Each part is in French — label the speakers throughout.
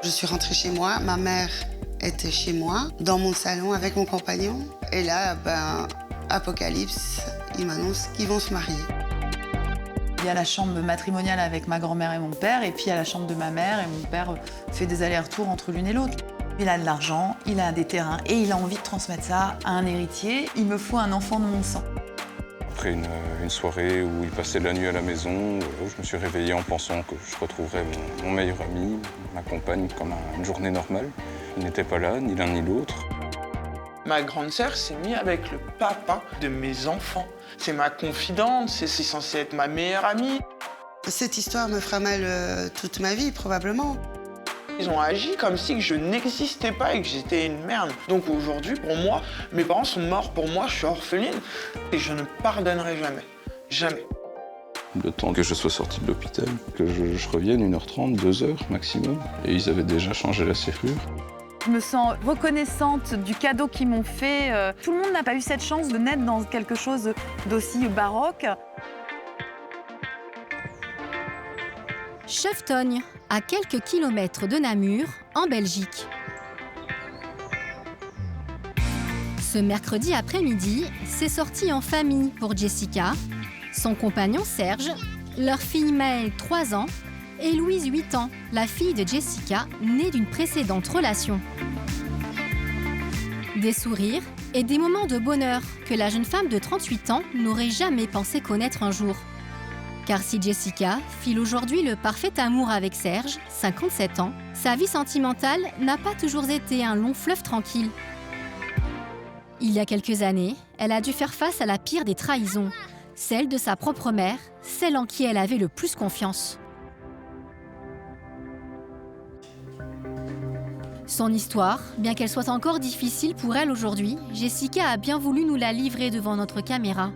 Speaker 1: Je suis rentrée chez moi, ma mère était chez moi, dans mon salon avec mon compagnon. Et là, apocalypse, ils m'annoncent qu'ils vont se marier.
Speaker 2: Il y a la chambre matrimoniale avec ma grand-mère et mon père, et puis il y a la chambre de ma mère, et mon père fait des allers-retours entre l'une et l'autre. Il a de l'argent, il a des terrains, et il a envie de transmettre ça à un héritier. Il me faut un enfant de mon sang.
Speaker 3: Après une soirée où il passait la nuit à la maison, je me suis réveillé en pensant que je retrouverais mon meilleur ami, ma compagne, comme une journée normale. Il n'était pas là, ni l'un ni l'autre.
Speaker 4: Ma grande sœur s'est mise avec le papa de mes enfants. C'est ma confidente, c'est censé être ma meilleure amie.
Speaker 1: Cette histoire me fera mal toute ma vie, probablement.
Speaker 4: Ils ont agi comme si je n'existais pas et que j'étais une merde. Donc aujourd'hui, pour moi, mes parents sont morts pour moi, je suis orpheline. Et je ne pardonnerai jamais. Jamais.
Speaker 3: Le temps que je sois sorti de l'hôpital, que je revienne 1h30, 2h maximum. Et ils avaient déjà changé la serrure.
Speaker 2: Je me sens reconnaissante du cadeau qu'ils m'ont fait. Tout le monde n'a pas eu cette chance de naître dans quelque chose d'aussi baroque.
Speaker 5: Cheftogne, à quelques kilomètres de Namur, en Belgique. Ce mercredi après-midi, c'est sorti en famille pour Jessica, son compagnon Serge, leur fille Maëlle, 3 ans, et Louise, 8 ans, la fille de Jessica, née d'une précédente relation. Des sourires et des moments de bonheur que la jeune femme de 38 ans n'aurait jamais pensé connaître un jour. Car si Jessica file aujourd'hui le parfait amour avec Serge, 57 ans, sa vie sentimentale n'a pas toujours été un long fleuve tranquille. Il y a quelques années, elle a dû faire face à la pire des trahisons, celle de sa propre mère, celle en qui elle avait le plus confiance. Son histoire, bien qu'elle soit encore difficile pour elle aujourd'hui, Jessica a bien voulu nous la livrer devant notre caméra.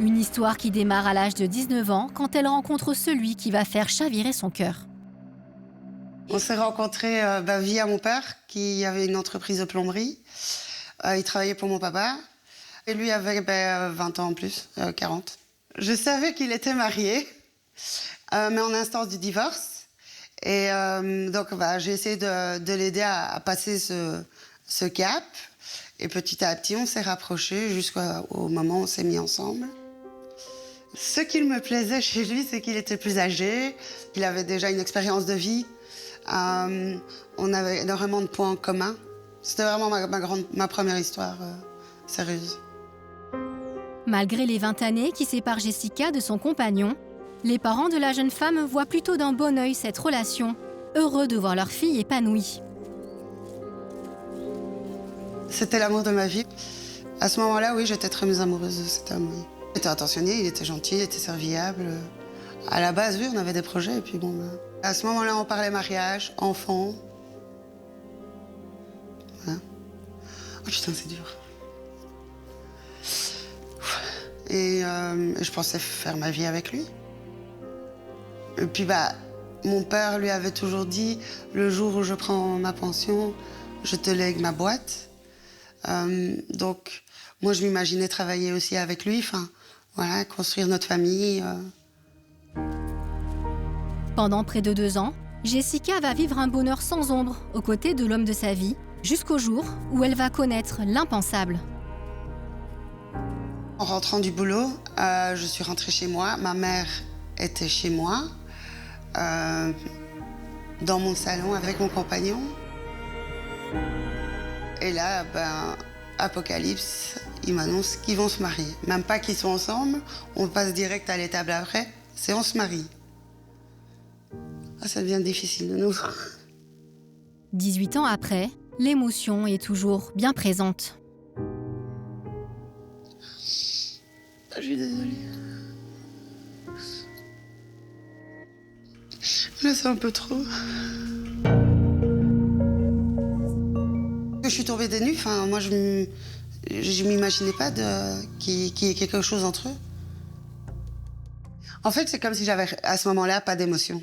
Speaker 5: Une histoire qui démarre à l'âge de 19 ans quand elle rencontre celui qui va faire chavirer son cœur.
Speaker 1: On s'est rencontrés via mon père, qui avait une entreprise de plomberie. Il travaillait pour mon papa. Et lui avait 20 ans en plus, 40. Je savais qu'il était marié, mais en instance du divorce. Et donc, j'ai essayé de l'aider à passer ce cap. Et petit à petit, on s'est rapprochés jusqu'au moment où on s'est mis ensemble. Ce qui me plaisait chez lui, c'est qu'il était plus âgé, qu'il avait déjà une expérience de vie. On avait énormément de points en commun. C'était vraiment ma première histoire sérieuse.
Speaker 5: Malgré les 20 années qui séparent Jessica de son compagnon, les parents de la jeune femme voient plutôt d'un bon œil cette relation, heureux de voir leur fille épanouie.
Speaker 1: C'était l'amour de ma vie. À ce moment-là, oui, j'étais très amoureuse de cet homme. Oui. Il était attentionné, il était gentil, il était serviable. À la base, oui, on avait des projets. Et puis à ce moment-là, on parlait mariage, enfants. Voilà. Oh putain, c'est dur. Et je pensais faire ma vie avec lui. Et puis, mon père lui avait toujours dit, le jour où je prends ma pension, je te lègue ma boîte. Donc, moi, je m'imaginais travailler aussi avec lui, construire notre famille.
Speaker 5: Pendant près de 2 ans, Jessica va vivre un bonheur sans ombre aux côtés de l'homme de sa vie, jusqu'au jour où elle va connaître l'impensable.
Speaker 1: En rentrant du boulot, je suis rentrée chez moi. Ma mère était chez moi, dans mon salon avec mon compagnon. Et là, apocalypse, ils m'annoncent qu'ils vont se marier. Même pas qu'ils sont ensemble, on passe direct à l'étape après, c'est on se marie. Ça devient difficile de nous.
Speaker 5: 18 ans après, l'émotion est toujours bien présente.
Speaker 1: Je suis désolée. Là, c'est un peu trop. Je suis tombée des nues. Moi, je m'imaginais pas qu'il y ait quelque chose entre eux. En fait, c'est comme si j'avais, à ce moment-là, pas d'émotion.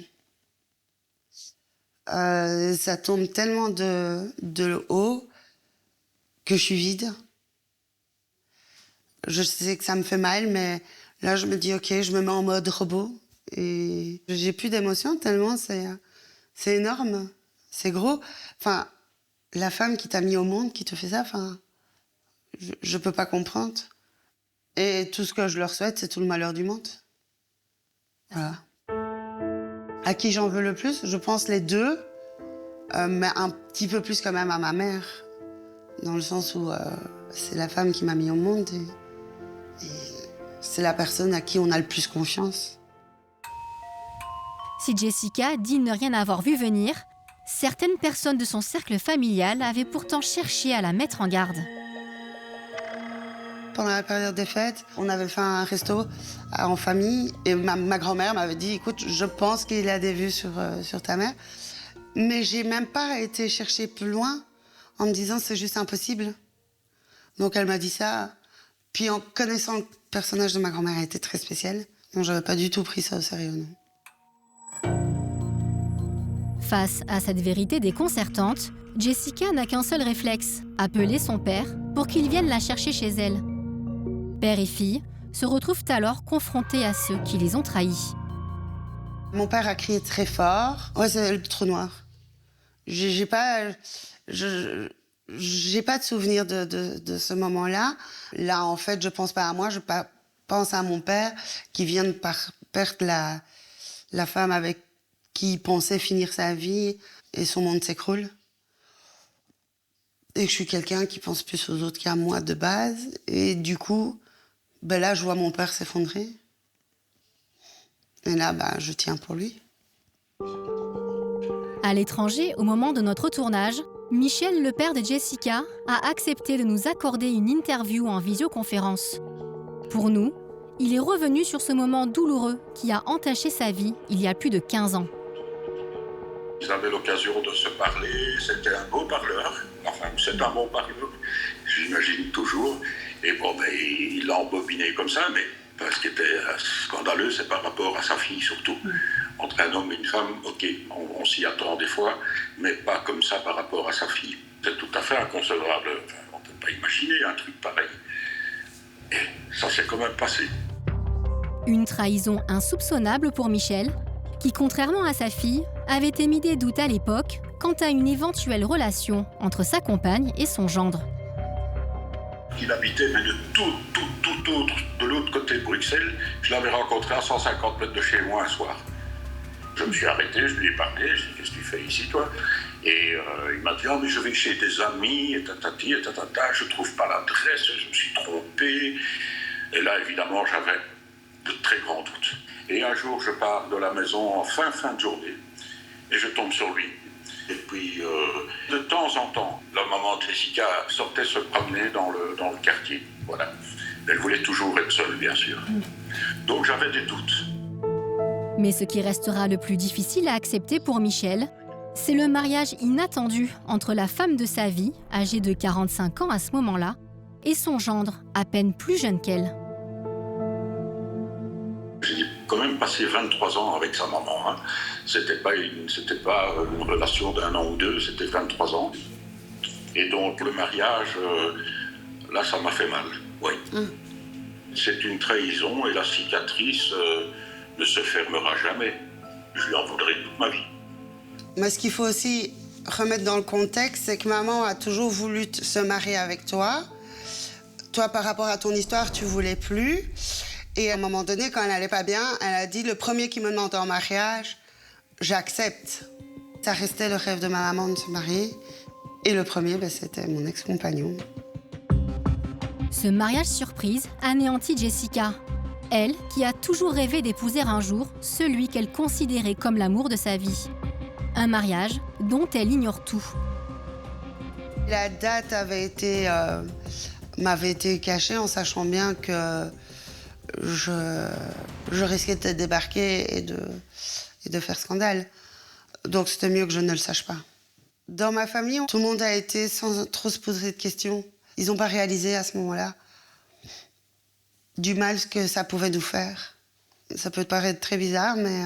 Speaker 1: Ça tombe tellement de haut que je suis vide. Je sais que ça me fait mal, mais là, je me dis, OK, je me mets en mode robot Et j'ai plus d'émotion tellement c'est énorme, c'est gros. Enfin, la femme qui t'a mis au monde, qui te fait ça, enfin, je peux pas comprendre. Et tout ce que je leur souhaite, c'est tout le malheur du monde. Voilà. À qui j'en veux le plus? Je pense les deux, mais un petit peu plus quand même à ma mère. Dans le sens où c'est la femme qui m'a mis au monde et c'est la personne à qui on a le plus confiance.
Speaker 5: Si Jessica dit ne rien avoir vu venir, certaines personnes de son cercle familial avaient pourtant cherché à la mettre en garde.
Speaker 1: Pendant la période des fêtes, on avait fait un resto en famille et ma grand-mère m'avait dit « Écoute, je pense qu'il a des vues sur ta mère. » Mais j'ai même pas été chercher plus loin en me disant « C'est juste impossible. » Donc elle m'a dit ça. Puis en connaissant le personnage de ma grand-mère, elle était très spéciale. Donc j'avais pas du tout pris ça au sérieux, non.
Speaker 5: Face à cette vérité déconcertante, Jessica n'a qu'un seul réflexe, appeler son père pour qu'il vienne la chercher chez elle. Père et fille se retrouvent alors confrontés à ceux qui les ont trahis.
Speaker 1: Mon père a crié très fort. Ouais, c'est le trou noir. J'ai pas de souvenir de ce moment-là. Là, en fait, je pense pas à moi, je pense à mon père qui vient de perdre la femme avec qui il pensait finir sa vie et son monde s'écroule. Et que je suis quelqu'un qui pense plus aux autres qu'à moi de base. Et du coup, ben là, je vois mon père s'effondrer. Et là, je tiens pour lui.
Speaker 5: À l'étranger, au moment de notre tournage, Michel, le père de Jessica, a accepté de nous accorder une interview en visioconférence. Pour nous, il est revenu sur ce moment douloureux qui a entaché sa vie il y a plus de 15 ans.
Speaker 6: Ils avaient l'occasion de se parler, c'était un beau parleur, enfin c'est un bon parleur, j'imagine toujours. Et bon, il l'a embobiné comme ça, mais ce qui était scandaleux, c'est par rapport à sa fille surtout. Entre un homme et une femme, ok, on s'y attend des fois, mais pas comme ça par rapport à sa fille. C'est tout à fait inconcevable, on ne peut pas imaginer un truc pareil. Et ça s'est quand même passé.
Speaker 5: Une trahison insoupçonnable pour Michel, qui, contrairement à sa fille, avait émis des doutes à l'époque quant à une éventuelle relation entre sa compagne et son gendre.
Speaker 6: Il habitait mais de tout autre, de l'autre côté de Bruxelles. Je l'avais rencontré à 150 mètres de chez moi un soir. Je me suis arrêté, je lui ai parlé, je lui ai dit « Qu'est-ce que tu fais ici, toi ?» Et il m'a dit « Ah, mais je vais chez des amis, et tatati, et tatata, je ne trouve pas l'adresse, je me suis trompé. » Et là, évidemment, j'avais de très grands doutes. Et un jour, je pars de la maison en fin de journée, et je tombe sur lui. Et puis, de temps en temps, la maman de Jessica sortait se promener dans le quartier. Voilà. Elle voulait toujours être seule, bien sûr. Donc j'avais des doutes.
Speaker 5: Mais ce qui restera le plus difficile à accepter pour Michel, c'est le mariage inattendu entre la femme de sa vie, âgée de 45 ans à ce moment-là, et son gendre, à peine plus jeune qu'elle.
Speaker 6: J'ai quand même passé 23 ans avec sa maman. Hein. C'était pas une relation d'un an ou deux, c'était 23 ans. Et donc le mariage, là, ça m'a fait mal, oui. C'est une trahison et la cicatrice ne se fermera jamais. Je lui en voudrais toute ma vie.
Speaker 1: Mais ce qu'il faut aussi remettre dans le contexte, c'est que maman a toujours voulu se marier avec toi. Toi, par rapport à ton histoire, tu voulais plus. Et à un moment donné, quand elle n'allait pas bien, elle a dit « Le premier qui me demande en mariage, j'accepte ». Ça restait le rêve de ma maman de se marier. Et le premier, c'était mon ex-compagnon.
Speaker 5: Ce mariage surprise anéantit Jessica. Elle, qui a toujours rêvé d'épouser un jour celui qu'elle considérait comme l'amour de sa vie. Un mariage dont elle ignore tout.
Speaker 1: La date m'avait été cachée en sachant bien que je risquais de débarquer et de faire scandale. Donc c'était mieux que je ne le sache pas. Dans ma famille, tout le monde a été sans trop se poser de questions. Ils n'ont pas réalisé à ce moment-là du mal que ça pouvait nous faire. Ça peut te paraître très bizarre, mais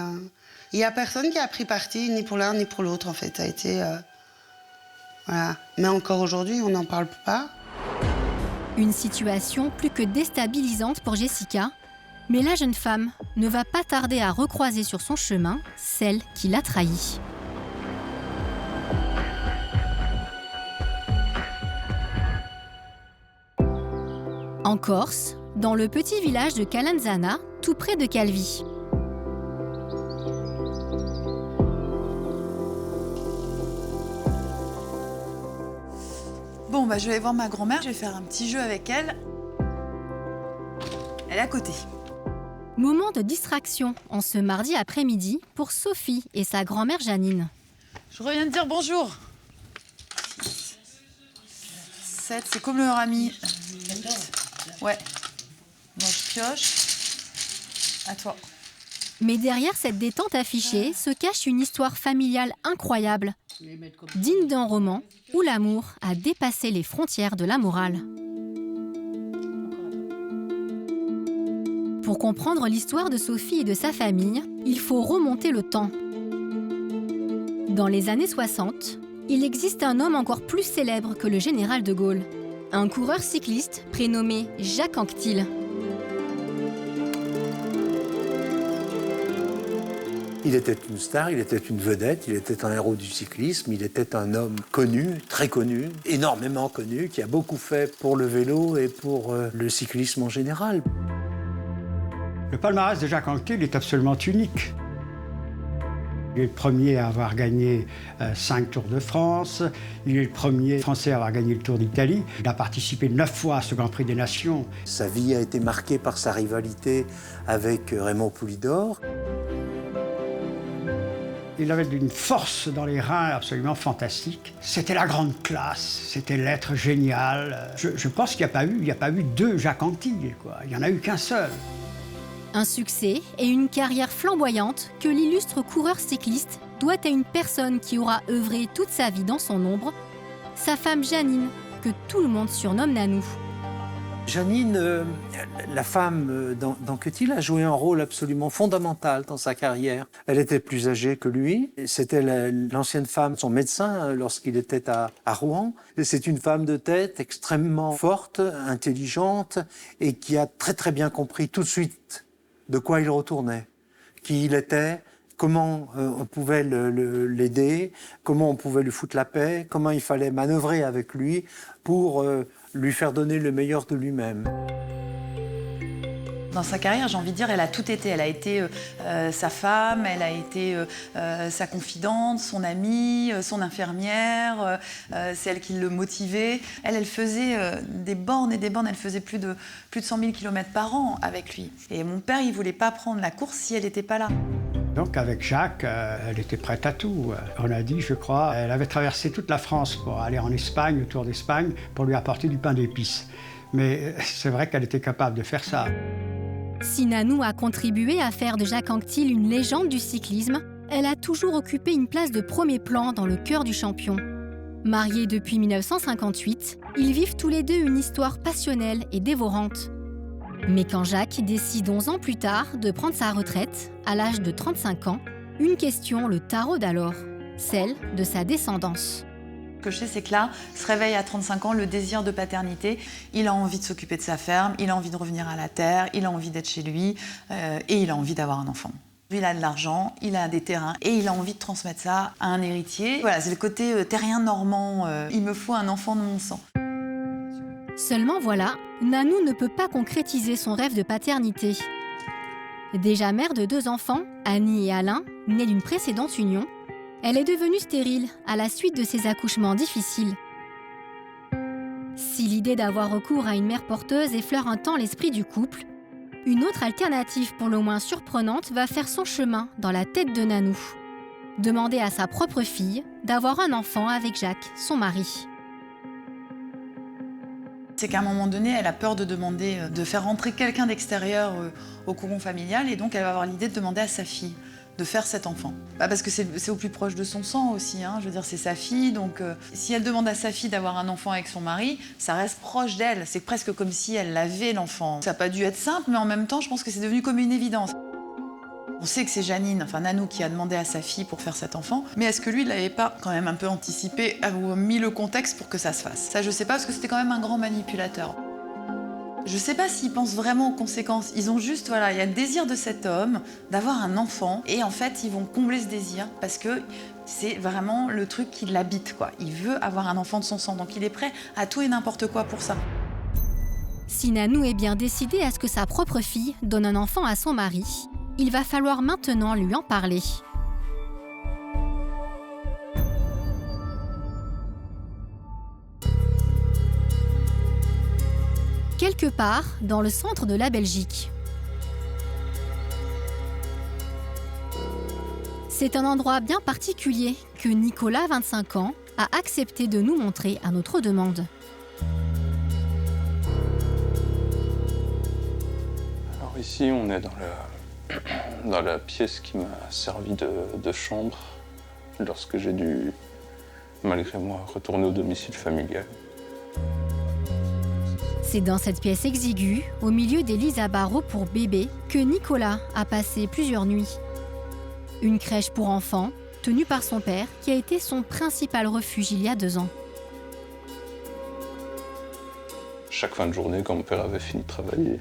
Speaker 1: il n'y a personne qui a pris parti, ni pour l'un ni pour l'autre, en fait. Ça a été... voilà. Mais encore aujourd'hui, on n'en parle pas.
Speaker 5: Une situation plus que déstabilisante pour Jessica, Mais la jeune femme ne va pas tarder à recroiser sur son chemin celle qui l'a trahie. En Corse, dans le petit village de Calanzana, tout près de Calvi.
Speaker 2: Bon, je vais aller voir ma grand-mère, je vais faire un petit jeu avec elle. Elle est à côté.
Speaker 5: Moment de distraction en ce mardi après-midi pour Sophie et sa grand-mère Janine.
Speaker 2: Je reviens de dire bonjour. 7, c'est comme le rami. 8. Ouais. Bon, je pioche. À toi.
Speaker 5: Mais derrière cette détente affichée se cache une histoire familiale incroyable, digne d'un roman où l'amour a dépassé les frontières de la morale. Pour comprendre l'histoire de Sophie et de sa famille, il faut remonter le temps. Dans les années 60, il existe un homme encore plus célèbre que le général de Gaulle, un coureur cycliste prénommé Jacques Anquetil.
Speaker 7: Il était une star, il était une vedette, il était un héros du cyclisme, il était un homme connu, très connu, énormément connu, qui a beaucoup fait pour le vélo et pour le cyclisme en général.
Speaker 8: Le palmarès de Jacques Anquetil est absolument unique. Il est le premier à avoir gagné 5 Tours de France. Il est le premier Français à avoir gagné le Tour d'Italie. Il a participé 9 fois à ce Grand Prix des Nations.
Speaker 7: Sa vie a été marquée par sa rivalité avec Raymond Poulidor.
Speaker 8: Il avait une force dans les reins absolument fantastique. C'était la grande classe, c'était l'être génial. Je pense qu'il n'y a pas eu deux Jacques Anquetil, quoi. Il n'y en a eu qu'un seul.
Speaker 5: Un succès et une carrière flamboyante que l'illustre coureur cycliste doit à une personne qui aura œuvré toute sa vie dans son ombre, sa femme Janine, que tout le monde surnomme Nanou.
Speaker 7: Janine, la femme d'Anquetil, a joué un rôle absolument fondamental dans sa carrière. Elle était plus âgée que lui. C'était l'ancienne femme, son médecin, lorsqu'il était à Rouen. C'est une femme de tête extrêmement forte, intelligente, et qui a très très bien compris tout de suite de quoi il retournait, qui il était, comment on pouvait l'aider, comment on pouvait lui foutre la paix, comment il fallait manœuvrer avec lui pour lui faire donner le meilleur de lui-même.
Speaker 2: Dans sa carrière, j'ai envie de dire, elle a tout été. Elle a été sa femme, elle a été sa confidente, son amie, son infirmière, c'est elle qui le motivait. Elle faisait des bornes et des bornes, elle faisait plus de 100 000 km par an avec lui. Et mon père, il ne voulait pas prendre la course si elle n'était pas là.
Speaker 8: Donc avec Jacques, elle était prête à tout. On a dit, je crois, elle avait traversé toute la France pour aller en Espagne, autour d'Espagne, pour lui apporter du pain d'épices. Mais c'est vrai qu'elle était capable de faire ça.
Speaker 5: Si Nanou a contribué à faire de Jacques Anquetil une légende du cyclisme, elle a toujours occupé une place de premier plan dans le cœur du champion. Mariés depuis 1958, ils vivent tous les deux une histoire passionnelle et dévorante. Mais quand Jacques décide 11 ans plus tard de prendre sa retraite, à l'âge de 35 ans, une question le taraude alors, celle de sa descendance.
Speaker 2: Ce que je sais, c'est que là, se réveille à 35 ans le désir de paternité. Il a envie de s'occuper de sa ferme, il a envie de revenir à la terre, il a envie d'être chez lui et il a envie d'avoir un enfant. Il a de l'argent, il a des terrains et il a envie de transmettre ça à un héritier. Voilà, c'est le côté terrien normand. Il me faut un enfant de mon sang.
Speaker 5: Seulement voilà, Nanou ne peut pas concrétiser son rêve de paternité. Déjà mère de 2 enfants, Annie et Alain, nés d'une précédente union, elle est devenue stérile à la suite de ses accouchements difficiles. Si l'idée d'avoir recours à une mère porteuse effleure un temps l'esprit du couple, une autre alternative pour le moins surprenante va faire son chemin dans la tête de Nanou. Demander à sa propre fille d'avoir un enfant avec Jacques, son mari.
Speaker 2: C'est qu'à un moment donné, elle a peur de demander, de faire rentrer quelqu'un d'extérieur au cocon familial et donc elle va avoir l'idée de demander à sa fille de faire cet enfant. Parce que c'est au plus proche de son sang aussi, hein. Je veux dire, c'est sa fille, donc si elle demande à sa fille d'avoir un enfant avec son mari, ça reste proche d'elle. C'est presque comme si elle avait l'enfant. Ça n'a pas dû être simple, mais en même temps, je pense que c'est devenu comme une évidence. On sait que c'est Janine, enfin Nanou, qui a demandé à sa fille pour faire cet enfant, mais est-ce que lui, il l'avait pas quand même un peu anticipé ou mis le contexte pour que ça se fasse? Ça, je sais pas, parce que c'était quand même un grand manipulateur. Je ne sais pas s'ils pensent vraiment aux conséquences. Ils ont juste, voilà, il y a le désir de cet homme d'avoir un enfant. Et en fait, ils vont combler ce désir parce que c'est vraiment le truc qui l'habite, quoi. Il veut avoir un enfant de son sang, donc il est prêt à tout et n'importe quoi pour ça.
Speaker 5: Si Nanou est bien décidé à ce que sa propre fille donne un enfant à son mari, il va falloir maintenant lui en parler. Quelque part dans le centre de la Belgique. C'est un endroit bien particulier que Nicolas, 25 ans, a accepté de nous montrer à notre demande.
Speaker 3: Alors ici, on est dans la pièce qui m'a servi de chambre lorsque j'ai dû, malgré moi, retourner au domicile familial.
Speaker 5: C'est dans cette pièce exiguë, au milieu des lits à barreaux pour bébés, que Nicolas a passé plusieurs nuits. Une crèche pour enfants, tenue par son père, qui a été son principal refuge il y a 2 ans.
Speaker 3: Chaque fin de journée, quand mon père avait fini de travailler,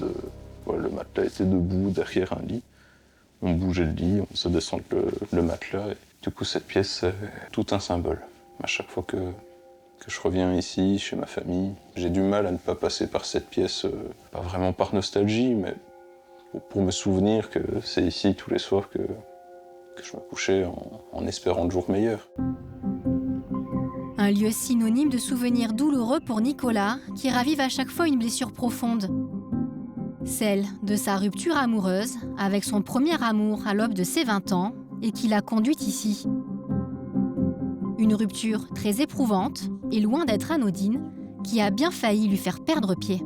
Speaker 3: le matelas était debout derrière un lit. On bougeait le lit, on faisait descendre le matelas. Et du coup, cette pièce, c'est tout un symbole. À chaque fois que je reviens ici, chez ma famille, j'ai du mal à ne pas passer par cette pièce, pas vraiment par nostalgie, mais pour me souvenir que c'est ici tous les soirs que je me couchais en espérant le jour meilleur.
Speaker 5: Un lieu synonyme de souvenirs douloureux pour Nicolas, qui ravive à chaque fois une blessure profonde. Celle de sa rupture amoureuse avec son premier amour à l'aube de ses 20 ans et qui l'a conduite ici. Une rupture très éprouvante et loin d'être anodine, qui a bien failli lui faire perdre pied.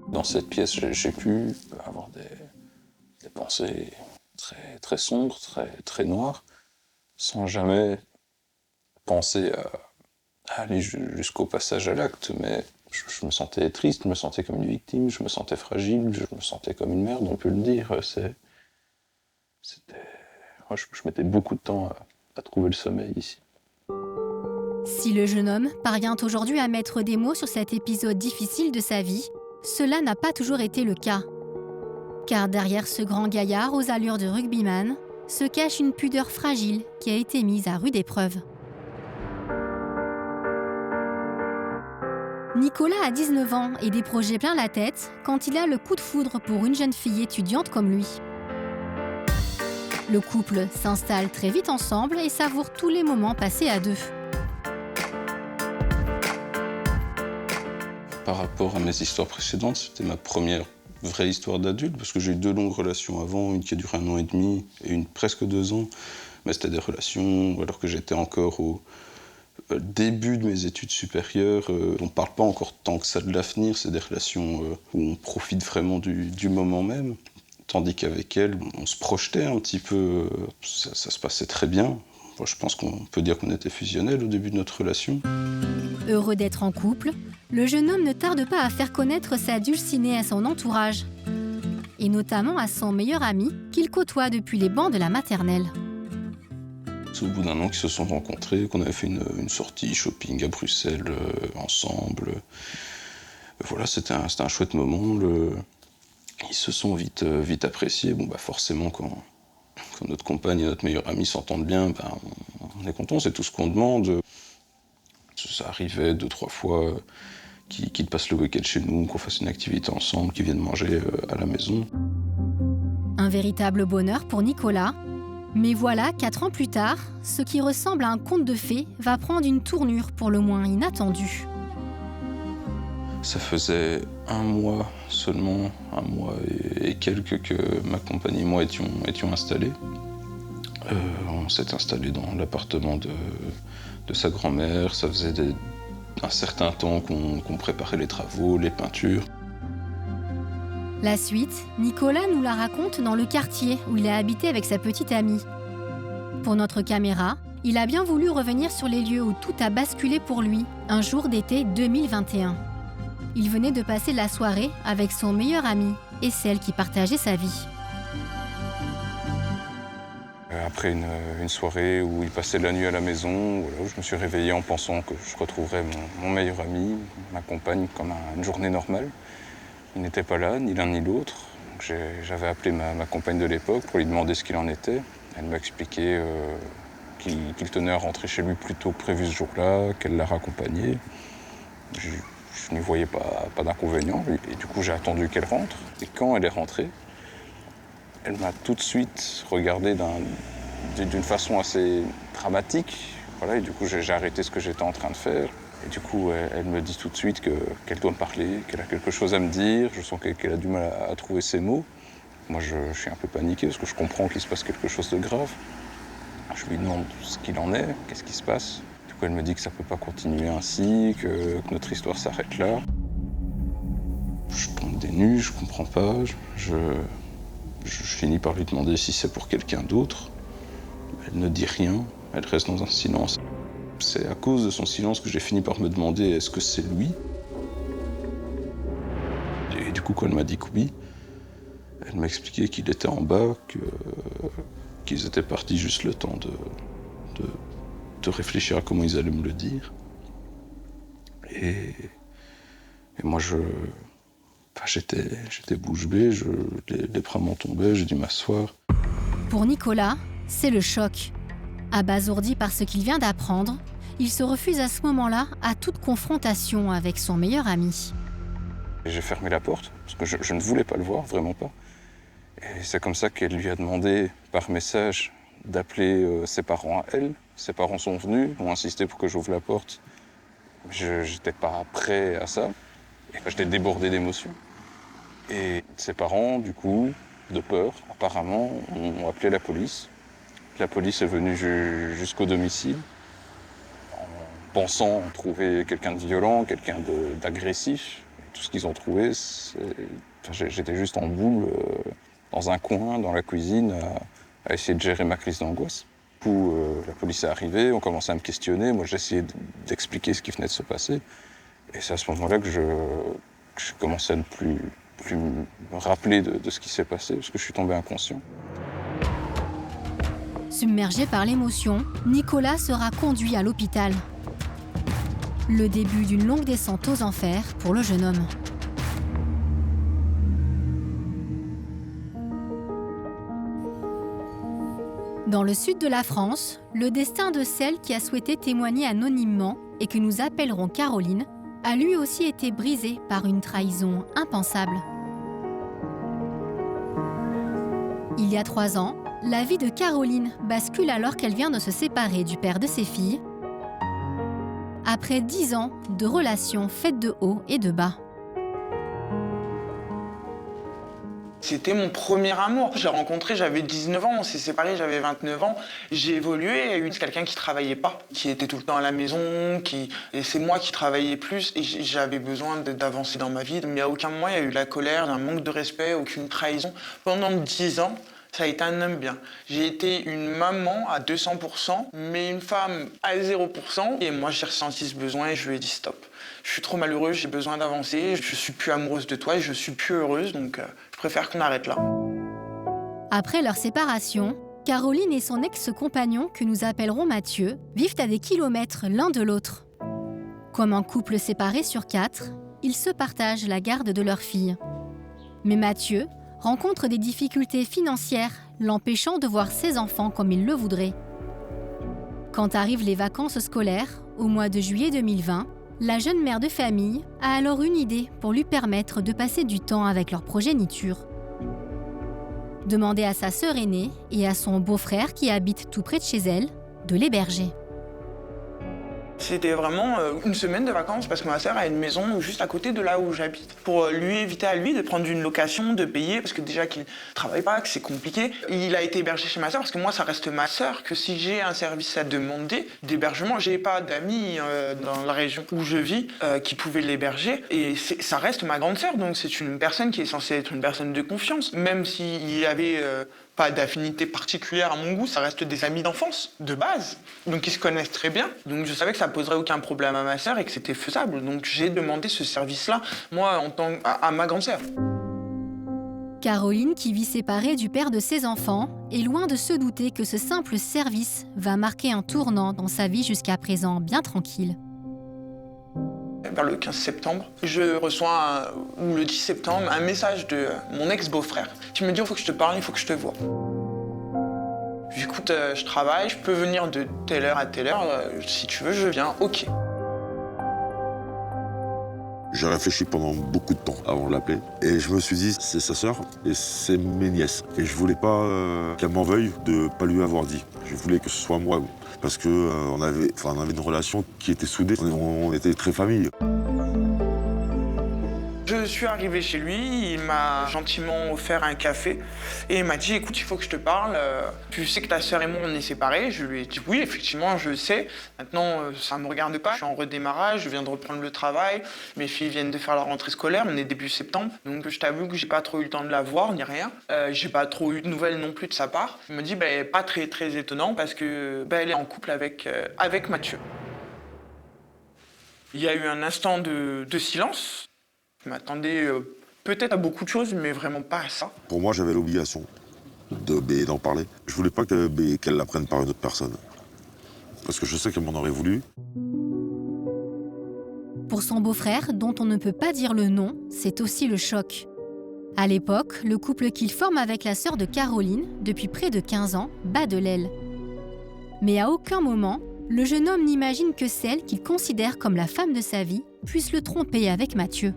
Speaker 3: Dans cette pièce, j'ai pu avoir des pensées très, très sombres, très, très noires, sans jamais penser à aller jusqu'au passage à l'acte, mais je me sentais triste, je me sentais comme une victime, je me sentais fragile, je me sentais comme une merde, on peut le dire. Je mettais beaucoup de temps à trouver le sommeil ici.
Speaker 5: Si le jeune homme parvient aujourd'hui à mettre des mots sur cet épisode difficile de sa vie, cela n'a pas toujours été le cas. Car derrière ce grand gaillard aux allures de rugbyman se cache une pudeur fragile qui a été mise à rude épreuve. Nicolas a 19 ans et des projets plein la tête quand il a le coup de foudre pour une jeune fille étudiante comme lui. Le couple s'installe très vite ensemble et savoure tous les moments passés à deux.
Speaker 3: Par rapport à mes histoires précédentes, c'était ma première vraie histoire d'adulte, parce que j'ai eu 2 longues relations avant, une qui a duré 1 an et demi et une presque 2 ans. Mais c'était des relations alors que j'étais encore au début de mes études supérieures. On ne parle pas encore tant que ça de l'avenir, c'est des relations où on profite vraiment du moment même. Tandis qu'avec elle, on se projetait un petit peu, ça se passait très bien. Moi, je pense qu'on peut dire qu'on était fusionnels au début de notre relation.
Speaker 5: Heureux d'être en couple, le jeune homme ne tarde pas à faire connaître sa dulcinée à son entourage, et notamment à son meilleur ami qu'il côtoie depuis les bancs de la maternelle.
Speaker 3: C'est au bout d'un an qu'ils se sont rencontrés, qu'on avait fait une sortie shopping à Bruxelles ensemble. Voilà, c'était un chouette moment. Ils se sont vite appréciés. Bon, forcément, quand notre compagne et notre meilleur ami s'entendent bien, on est content, c'est tout ce qu'on demande. Ça arrivait 2-3 fois qu'ils passent le week-end chez nous, qu'on fasse une activité ensemble, qu'ils viennent manger à la maison.
Speaker 5: Un véritable bonheur pour Nicolas. Mais voilà, 4 ans plus tard, ce qui ressemble à un conte de fées va prendre une tournure pour le moins inattendue.
Speaker 3: Ça faisait 1 mois seulement, 1 mois et quelques que ma compagne et moi étions installés. On s'est installés dans l'appartement de sa grand-mère. Ça faisait un certain temps qu'on préparait les travaux, les peintures.
Speaker 5: La suite, Nicolas nous la raconte dans le quartier où il a habité avec sa petite amie. Pour notre caméra, il a bien voulu revenir sur les lieux où tout a basculé pour lui, un jour d'été 2021. Il venait de passer la soirée avec son meilleur ami et celle qui partageait sa vie.
Speaker 3: Après une soirée où il passait la nuit à la maison, voilà, où je me suis réveillé en pensant que je retrouverais mon meilleur ami, ma compagne, comme une journée normale. Il n'était pas là, ni l'un ni l'autre. J'avais appelé ma compagne de l'époque pour lui demander ce qu'il en était. Elle m'a expliqué qu'il tenait à rentrer chez lui plus tôt que prévu ce jour-là, qu'elle l'a raccompagné. Je n'y voyais pas d'inconvénient. Et du coup, j'ai attendu qu'elle rentre. Et quand elle est rentrée, elle m'a tout de suite regardé d'une façon assez dramatique. Voilà, et du coup, j'ai arrêté ce que j'étais en train de faire. Et du coup, elle me dit tout de suite qu'elle doit me parler, qu'elle a quelque chose à me dire. Je sens qu'elle a du mal à trouver ses mots. Moi, je suis un peu paniqué parce que je comprends qu'il se passe quelque chose de grave. Je lui demande ce qu'il en est, qu'est-ce qui se passe. Du coup, elle me dit que ça ne peut pas continuer ainsi, que notre histoire s'arrête là. Je tombe des nues, je comprends pas. Je finis par lui demander si c'est pour quelqu'un d'autre. Elle ne dit rien, elle reste dans un silence. C'est à cause de son silence que j'ai fini par me demander est-ce que c'est lui. Et du coup, quand elle m'a dit que oui, elle m'a expliqué qu'il était en bas, qu'ils étaient partis juste le temps de réfléchir à comment ils allaient me le dire. Et moi, j'étais bouche bée, les bras m'en tombaient, j'ai dû m'asseoir.
Speaker 5: Pour Nicolas, c'est le choc. Abasourdi par ce qu'il vient d'apprendre, il se refuse à ce moment-là à toute confrontation avec son meilleur ami.
Speaker 3: J'ai fermé la porte, parce que je ne voulais pas le voir, vraiment pas. Et c'est comme ça qu'elle lui a demandé, par message, d'appeler ses parents à elle. Ses parents sont venus, ont insisté pour que j'ouvre la porte. Je n'étais pas prêt à ça. J'étais débordé d'émotions. Et ses parents, du coup, de peur, apparemment, ont appelé la police. La police est venue jusqu'au domicile, en pensant trouver quelqu'un de violent, quelqu'un d'agressif. Tout ce qu'ils ont trouvé, j'étais juste en boule, dans un coin, dans la cuisine, à essayer de gérer ma crise d'angoisse. Du coup, la police est arrivée, on commençait à me questionner. Moi, j'essayais d'expliquer ce qui venait de se passer. Et c'est à ce moment-là que je commençais à ne plus me rappeler de ce qui s'est passé, parce que je suis tombé inconscient.
Speaker 5: Submergé par l'émotion, Nicolas sera conduit à l'hôpital. Le début d'une longue descente aux enfers pour le jeune homme. Dans le sud de la France, le destin de celle qui a souhaité témoigner anonymement et que nous appellerons Caroline a lui aussi été brisé par une trahison impensable. Il y a 3 ans, la vie de Caroline bascule alors qu'elle vient de se séparer du père de ses filles, après 10 ans de relations faites de haut et de bas.
Speaker 4: C'était mon premier amour. J'ai rencontré, j'avais 19 ans, on s'est séparés, j'avais 29 ans. J'ai évolué, il y a eu quelqu'un qui travaillait pas, qui était tout le temps à la maison, et c'est moi qui travaillais plus, et j'avais besoin d'avancer dans ma vie. Mais à aucun moment, il y a eu la colère, un manque de respect, aucune trahison. Pendant 10 ans, ça a été un homme bien. J'ai été une maman à 200%, mais une femme à 0%. Et moi, j'ai ressenti ce besoin et je lui ai dit stop. Je suis trop malheureuse, j'ai besoin d'avancer, je suis plus amoureuse de toi et je suis plus heureuse, donc je préfère qu'on arrête là.
Speaker 5: Après leur séparation, Caroline et son ex-compagnon, que nous appellerons Mathieu, vivent à des kilomètres l'un de l'autre. Comme un couple séparé sur 4, ils se partagent la garde de leur fille. Mais Mathieu rencontre des difficultés financières, l'empêchant de voir ses enfants comme il le voudrait. Quand arrivent les vacances scolaires, au mois de juillet 2020, la jeune mère de famille a alors une idée pour lui permettre de passer du temps avec leur progéniture. Demander à sa sœur aînée et à son beau-frère qui habite tout près de chez elle de l'héberger.
Speaker 4: C'était vraiment une semaine de vacances parce que ma sœur a une maison juste à côté de là où j'habite. Pour lui éviter à lui de prendre une location, de payer, parce que déjà qu'il ne travaille pas, que c'est compliqué. Il a été hébergé chez ma sœur parce que moi, ça reste ma sœur, que si j'ai un service à demander d'hébergement, j'ai pas d'amis dans la région où je vis qui pouvaient l'héberger. Et ça reste ma grande sœur, donc c'est une personne qui est censée être une personne de confiance. Même s'il y avait pas d'affinité particulière à mon goût, ça reste des amis d'enfance, de base. Donc ils se connaissent très bien. Donc je savais que ça poserait aucun problème à ma sœur et que c'était faisable. Donc j'ai demandé ce service-là, moi, à ma grande sœur.
Speaker 5: Caroline, qui vit séparée du père de ses enfants, est loin de se douter que ce simple service va marquer un tournant dans sa vie jusqu'à présent bien tranquille.
Speaker 4: Vers le 15 septembre, je reçois, ou le 10 septembre, un message de mon ex-beau-frère qui me dit « Il faut que je te parle, il faut que je te voie ». J'écoute, je travaille, je peux venir de telle heure à telle heure, si tu veux, je viens, ok.
Speaker 9: J'ai réfléchi pendant beaucoup de temps avant de l'appeler. Et je me suis dit, c'est sa sœur et c'est mes nièces. Et je voulais pas qu'elle m'en veuille de pas lui avoir dit. Je voulais que ce soit moi. Parce qu'on avait une relation qui était soudée. On était très famille.
Speaker 4: Je suis arrivé chez lui, il m'a gentiment offert un café et il m'a dit « Écoute, il faut que je te parle, tu sais que ta sœur et moi on est séparés ?» Je lui ai dit « Oui, effectivement, je sais. Maintenant, ça ne me regarde pas. Je suis en redémarrage, je viens de reprendre le travail. Mes filles viennent de faire la rentrée scolaire, on est début septembre. Donc je t'avoue que j'ai pas trop eu le temps de la voir, ni rien. J'ai pas trop eu de nouvelles non plus de sa part. » Il me dit « Pas très, très étonnant parce que elle est en couple avec Mathieu. » Il y a eu un instant de silence. Je m'attendais peut-être à beaucoup de choses, mais vraiment pas à ça.
Speaker 9: Pour moi, j'avais l'obligation d'en parler. Je voulais pas qu'elle l'apprenne par une autre personne. Parce que je sais qu'elle m'en aurait voulu.
Speaker 5: Pour son beau-frère, dont on ne peut pas dire le nom, c'est aussi le choc. À l'époque, le couple qu'il forme avec la sœur de Caroline, depuis près de 15 ans, bat de l'aile. Mais à aucun moment, le jeune homme n'imagine que celle qu'il considère comme la femme de sa vie puisse le tromper avec Mathieu.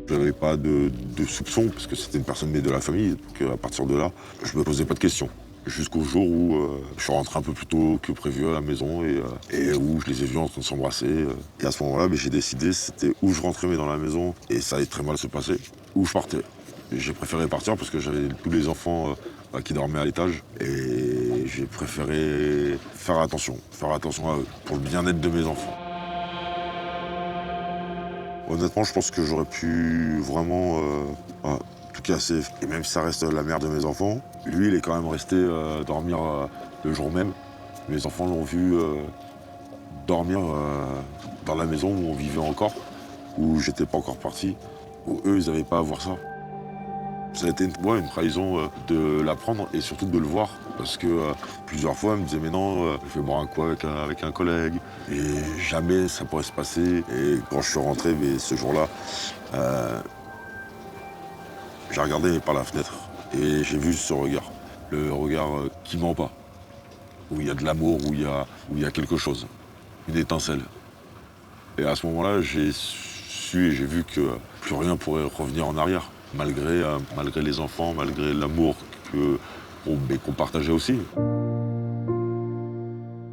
Speaker 9: Je n'avais pas de soupçons, parce que c'était une personne de la famille, donc à partir de là, je me posais pas de questions. Jusqu'au jour où je suis rentré un peu plus tôt que prévu à la maison et où je les ai vus en train de s'embrasser. Et à ce moment-là, j'ai décidé, c'était où je rentrais mais dans la maison, et ça allait très mal se passer, où je partais. J'ai préféré partir parce que j'avais tous les enfants qui dormaient à l'étage, et j'ai préféré faire attention à eux, pour le bien-être de mes enfants. Honnêtement, je pense que j'aurais pu vraiment tout casser. Et même si ça reste la mère de mes enfants, lui, il est quand même resté dormir le jour même. Mes enfants l'ont vu dormir dans la maison où on vivait encore, où j'étais pas encore parti, où eux, ils n'avaient pas à voir ça. Ça a été une trahison de l'apprendre et surtout de le voir. Parce que plusieurs fois, elle me disait « Mais non, je vais boire un coup avec un collègue. » Et jamais ça pourrait se passer. Et quand je suis rentré, ce jour-là, j'ai regardé par la fenêtre et j'ai vu ce regard. Le regard qui ment pas. Où il y a de l'amour, où il y a quelque chose. Une étincelle. Et à ce moment-là, j'ai su et j'ai vu que plus rien pourrait revenir en arrière. Malgré les enfants, malgré l'amour qu'on partageait aussi.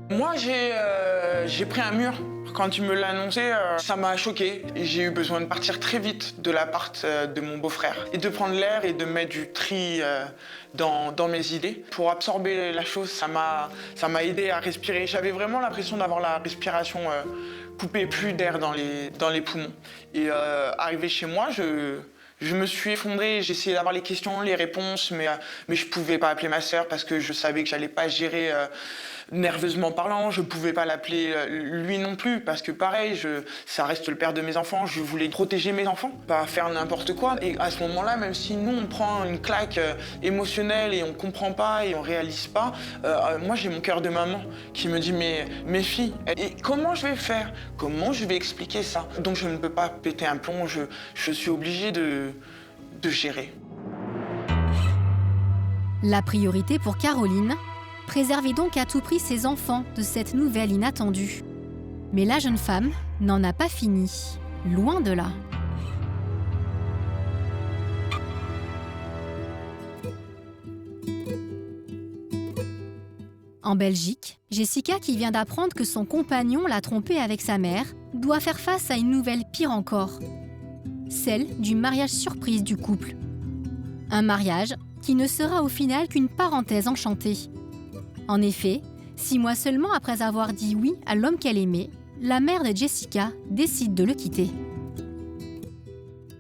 Speaker 4: Moi, j'ai pris un mur. Quand il me l'a annoncé, ça m'a choqué. J'ai eu besoin de partir très vite de l'appart de mon beau-frère et de prendre l'air et de mettre du tri dans mes idées. Pour absorber la chose, ça m'a aidé à respirer. J'avais vraiment l'impression d'avoir la respiration coupée, plus d'air dans les poumons. Et arrivé chez moi, je me suis effondré, j'ai essayé d'avoir les questions, les réponses, mais je pouvais pas appeler ma sœur parce que je savais que j'allais pas gérer nerveusement parlant. Je pouvais pas l'appeler lui non plus parce que pareil, ça reste le père de mes enfants. Je voulais protéger mes enfants, pas faire n'importe quoi. Et à ce moment-là, même si nous on prend une claque émotionnelle et on comprend pas et on réalise pas, moi j'ai mon cœur de maman qui me dit mais mes filles, et comment je vais faire? Comment je vais expliquer ça? Donc je ne peux pas péter un plomb. Je suis obligé de gérer.
Speaker 5: La priorité pour Caroline, préserver donc à tout prix ses enfants de cette nouvelle inattendue. Mais la jeune femme n'en a pas fini, loin de là. En Belgique, Jessica, qui vient d'apprendre que son compagnon l'a trompée avec sa mère, doit faire face à une nouvelle pire encore. Celle du mariage surprise du couple. Un mariage qui ne sera au final qu'une parenthèse enchantée. En effet, 6 mois seulement après avoir dit oui à l'homme qu'elle aimait, la mère de Jessica décide de le quitter.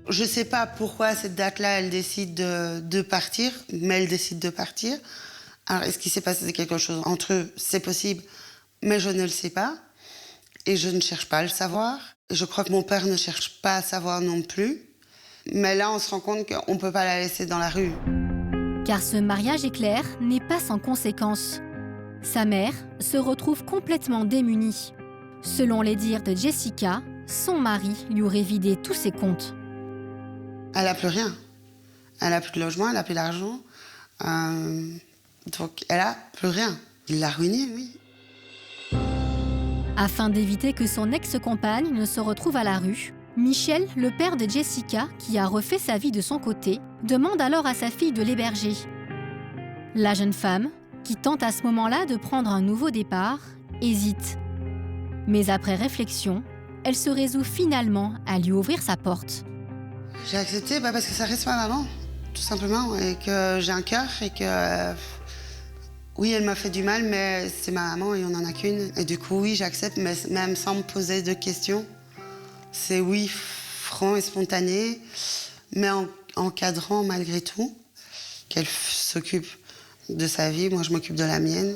Speaker 1: Je ne sais pas pourquoi à cette date-là, elle décide de partir, mais elle décide de partir. Alors, est-ce qu'il s'est passé quelque chose entre eux? C'est possible, mais je ne le sais pas. Et je ne cherche pas à le savoir. Je crois que mon père ne cherche pas à savoir non plus. Mais là, on se rend compte qu'on ne peut pas la laisser dans la rue.
Speaker 5: Car ce mariage éclair n'est pas sans conséquences. Sa mère se retrouve complètement démunie. Selon les dires de Jessica, son mari lui aurait vidé tous ses comptes.
Speaker 1: Elle n'a plus rien. Elle n'a plus de logement, elle n'a plus d'argent. Donc, elle n'a plus rien. Il l'a ruinée, oui.
Speaker 5: Afin d'éviter que son ex-compagne ne se retrouve à la rue, Michel, le père de Jessica, qui a refait sa vie de son côté, demande alors à sa fille de l'héberger. La jeune femme, qui tente à ce moment-là de prendre un nouveau départ, hésite. Mais après réflexion, elle se résout finalement à lui ouvrir sa porte.
Speaker 1: J'ai accepté parce que ça reste ma maman, tout simplement, et que j'ai un cœur et que... oui, elle m'a fait du mal, mais c'est ma maman et on n'en a qu'une. Et du coup, oui, j'accepte, mais même sans me poser de questions. C'est oui, franc et spontané, mais en encadrant malgré tout, qu'elle s'occupe de sa vie, moi je m'occupe de la mienne.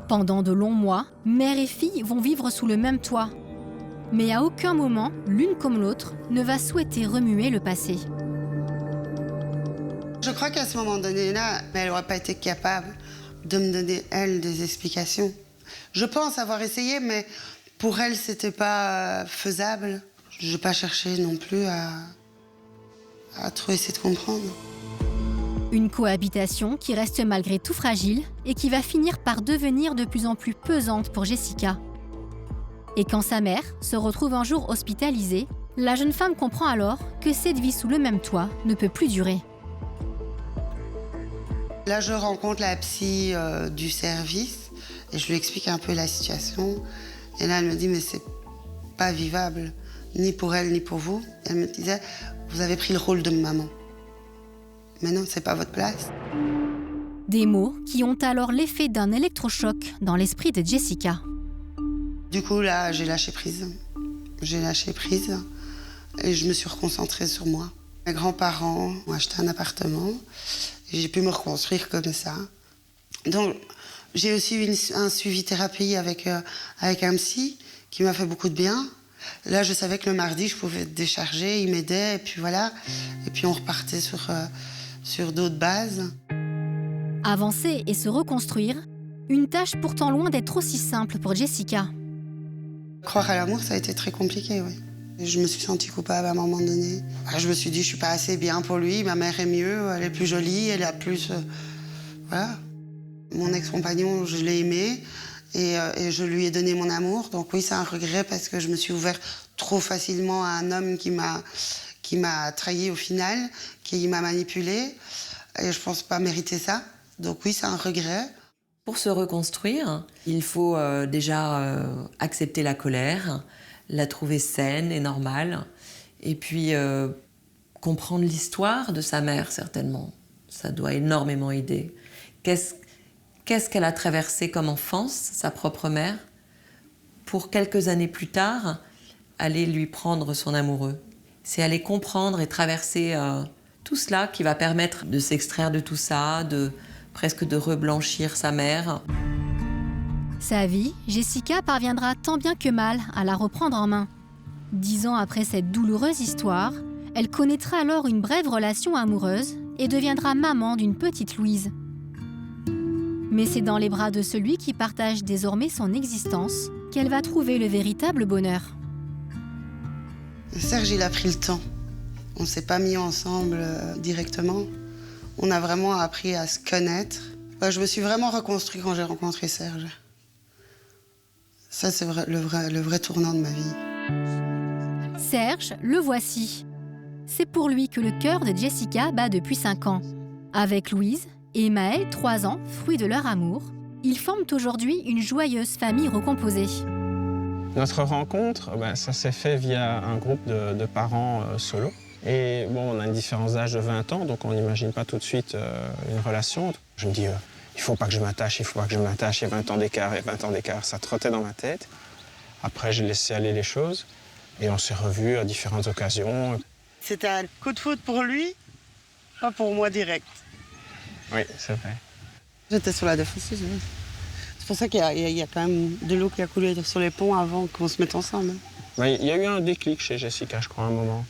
Speaker 5: Pendant de longs mois, mère et fille vont vivre sous le même toit. Mais à aucun moment, l'une comme l'autre, ne va souhaiter remuer le passé.
Speaker 1: Je crois qu'à ce moment donné-là, elle n'aurait pas été capable de me donner, elle, des explications. Je pense avoir essayé, mais pour elle, c'était pas faisable. Je n'ai pas cherché non plus à trop essayer de comprendre.
Speaker 5: Une cohabitation qui reste malgré tout fragile et qui va finir par devenir de plus en plus pesante pour Jessica. Et quand sa mère se retrouve un jour hospitalisée, la jeune femme comprend alors que cette vie sous le même toit ne peut plus durer.
Speaker 1: Là, je rencontre la psy du service et je lui explique un peu la situation. Et là, elle me dit, mais c'est pas vivable, ni pour elle, ni pour vous. Elle me disait, vous avez pris le rôle de maman. Mais non, c'est pas votre place.
Speaker 5: Des mots qui ont alors l'effet d'un électrochoc dans l'esprit de Jessica.
Speaker 1: Du coup, là, j'ai lâché prise. J'ai lâché prise et je me suis reconcentrée sur moi. Mes grands-parents ont acheté un appartement et j'ai pu me reconstruire comme ça. Donc, j'ai aussi eu un suivi thérapie avec un psy qui m'a fait beaucoup de bien. Là, je savais que le mardi, je pouvais décharger, il m'aidait, et puis voilà. Et puis on repartait sur d'autres bases.
Speaker 5: Avancer et se reconstruire, une tâche pourtant loin d'être aussi simple pour Jessica.
Speaker 1: Croire à l'amour, ça a été très compliqué, oui. Je me suis sentie coupable à un moment donné. Je me suis dit, je suis pas assez bien pour lui, ma mère est mieux, elle est plus jolie, elle a plus... Voilà. Mon ex-compagnon, je l'ai aimé et je lui ai donné mon amour. Donc oui, c'est un regret parce que je me suis ouverte trop facilement à un homme qui m'a trahi au final, qui m'a manipulée. Et je pense pas mériter ça. Donc oui, c'est un regret.
Speaker 10: Pour se reconstruire, il faut déjà accepter la colère, la trouver saine et normale, et puis comprendre l'histoire de sa mère, certainement. Ça doit énormément aider. Qu'est-ce qu'elle a traversé comme enfance, sa propre mère, pour quelques années plus tard, aller lui prendre son amoureux. C'est aller comprendre et traverser tout cela qui va permettre de s'extraire de tout ça, presque de reblanchir sa mère.
Speaker 5: Sa vie, Jessica parviendra tant bien que mal à la reprendre en main. 10 ans après cette douloureuse histoire, elle connaîtra alors une brève relation amoureuse et deviendra maman d'une petite Louise. Mais c'est dans les bras de celui qui partage désormais son existence qu'elle va trouver le véritable bonheur.
Speaker 1: Serge, il a pris le temps. On ne s'est pas mis ensemble directement. On a vraiment appris à se connaître. Je me suis vraiment reconstruite quand j'ai rencontré Serge. Ça, c'est le vrai tournant de ma vie.
Speaker 5: Serge, le voici. C'est pour lui que le cœur de Jessica bat depuis 5 ans. Avec Louise et Maël, 3 ans, fruit de leur amour, ils forment aujourd'hui une joyeuse famille recomposée.
Speaker 11: Notre rencontre, ça s'est fait via un groupe de parents solo. Et bon, on a une différence d'âge de 20 ans, donc on n'imagine pas tout de suite une relation. Je me dis, il faut pas que je m'attache, il faut pas que je m'attache, il y a 20 ans d'écart, il y a 20 ans d'écart. Ça trottait dans ma tête. Après, j'ai laissé aller les choses et on s'est revus à différentes occasions.
Speaker 1: C'était un coup de foudre pour lui, pas pour moi direct.
Speaker 11: Oui, c'est vrai.
Speaker 1: J'étais sur la défensive. C'est pour ça qu'il y a quand même de l'eau qui a coulé sur les ponts avant qu'on se mette ensemble.
Speaker 11: Il y a eu un déclic chez Jessica, je crois, à un moment.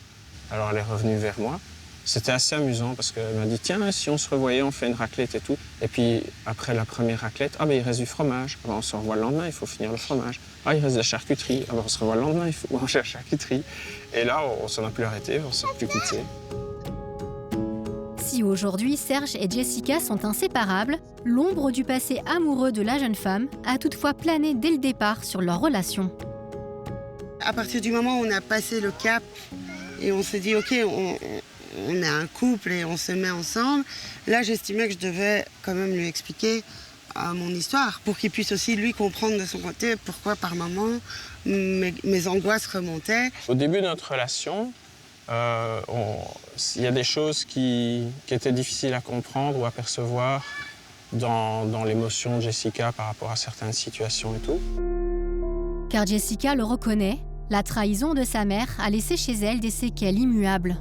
Speaker 11: Alors elle est revenue vers moi. C'était assez amusant parce qu'elle m'a dit « Tiens, si on se revoyait, on fait une raclette et tout. » Et puis, après la première raclette, « Ah, ben il reste du fromage. Ah, ben, on se revoit le lendemain, il faut finir le fromage. Ah, il reste de la charcuterie. Ah, ben, on se revoit le lendemain, il faut manger la charcuterie. » Et là, on s'en a plus arrêté, on s'est plus quitté.
Speaker 5: Si aujourd'hui Serge et Jessica sont inséparables, l'ombre du passé amoureux de la jeune femme a toutefois plané dès le départ sur leur relation.
Speaker 1: À partir du moment où on a passé le cap et on s'est dit « Ok, on est un couple et on se met ensemble », là j'estimais que je devais quand même lui expliquer mon histoire pour qu'il puisse aussi lui comprendre de son côté pourquoi par moments mes angoisses remontaient.
Speaker 11: Au début de notre relation, il y a des choses qui étaient difficiles à comprendre ou à percevoir dans l'émotion de Jessica par rapport à certaines situations et tout.
Speaker 5: Car Jessica le reconnaît, la trahison de sa mère a laissé chez elle des séquelles immuables.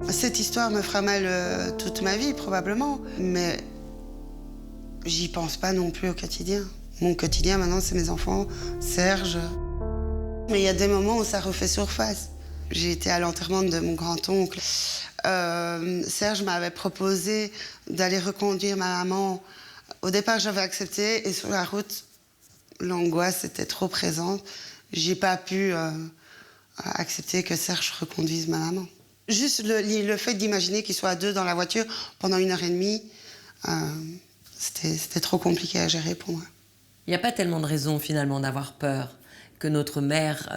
Speaker 1: Cette histoire me fera mal toute ma vie probablement, mais j'y pense pas non plus au quotidien. Mon quotidien maintenant c'est mes enfants, Serge. Mais il y a des moments où ça refait surface. J'ai été à l'enterrement de mon grand-oncle. Serge m'avait proposé d'aller reconduire ma maman. Au départ j'avais accepté et sur la route, l'angoisse était trop présente. J'ai pas pu accepter que Serge reconduise ma maman. Juste le fait d'imaginer qu'ils soient à deux dans la voiture pendant 1h30, c'était trop compliqué à gérer pour moi.
Speaker 10: Il n'y a pas tellement de raison finalement d'avoir peur que notre mère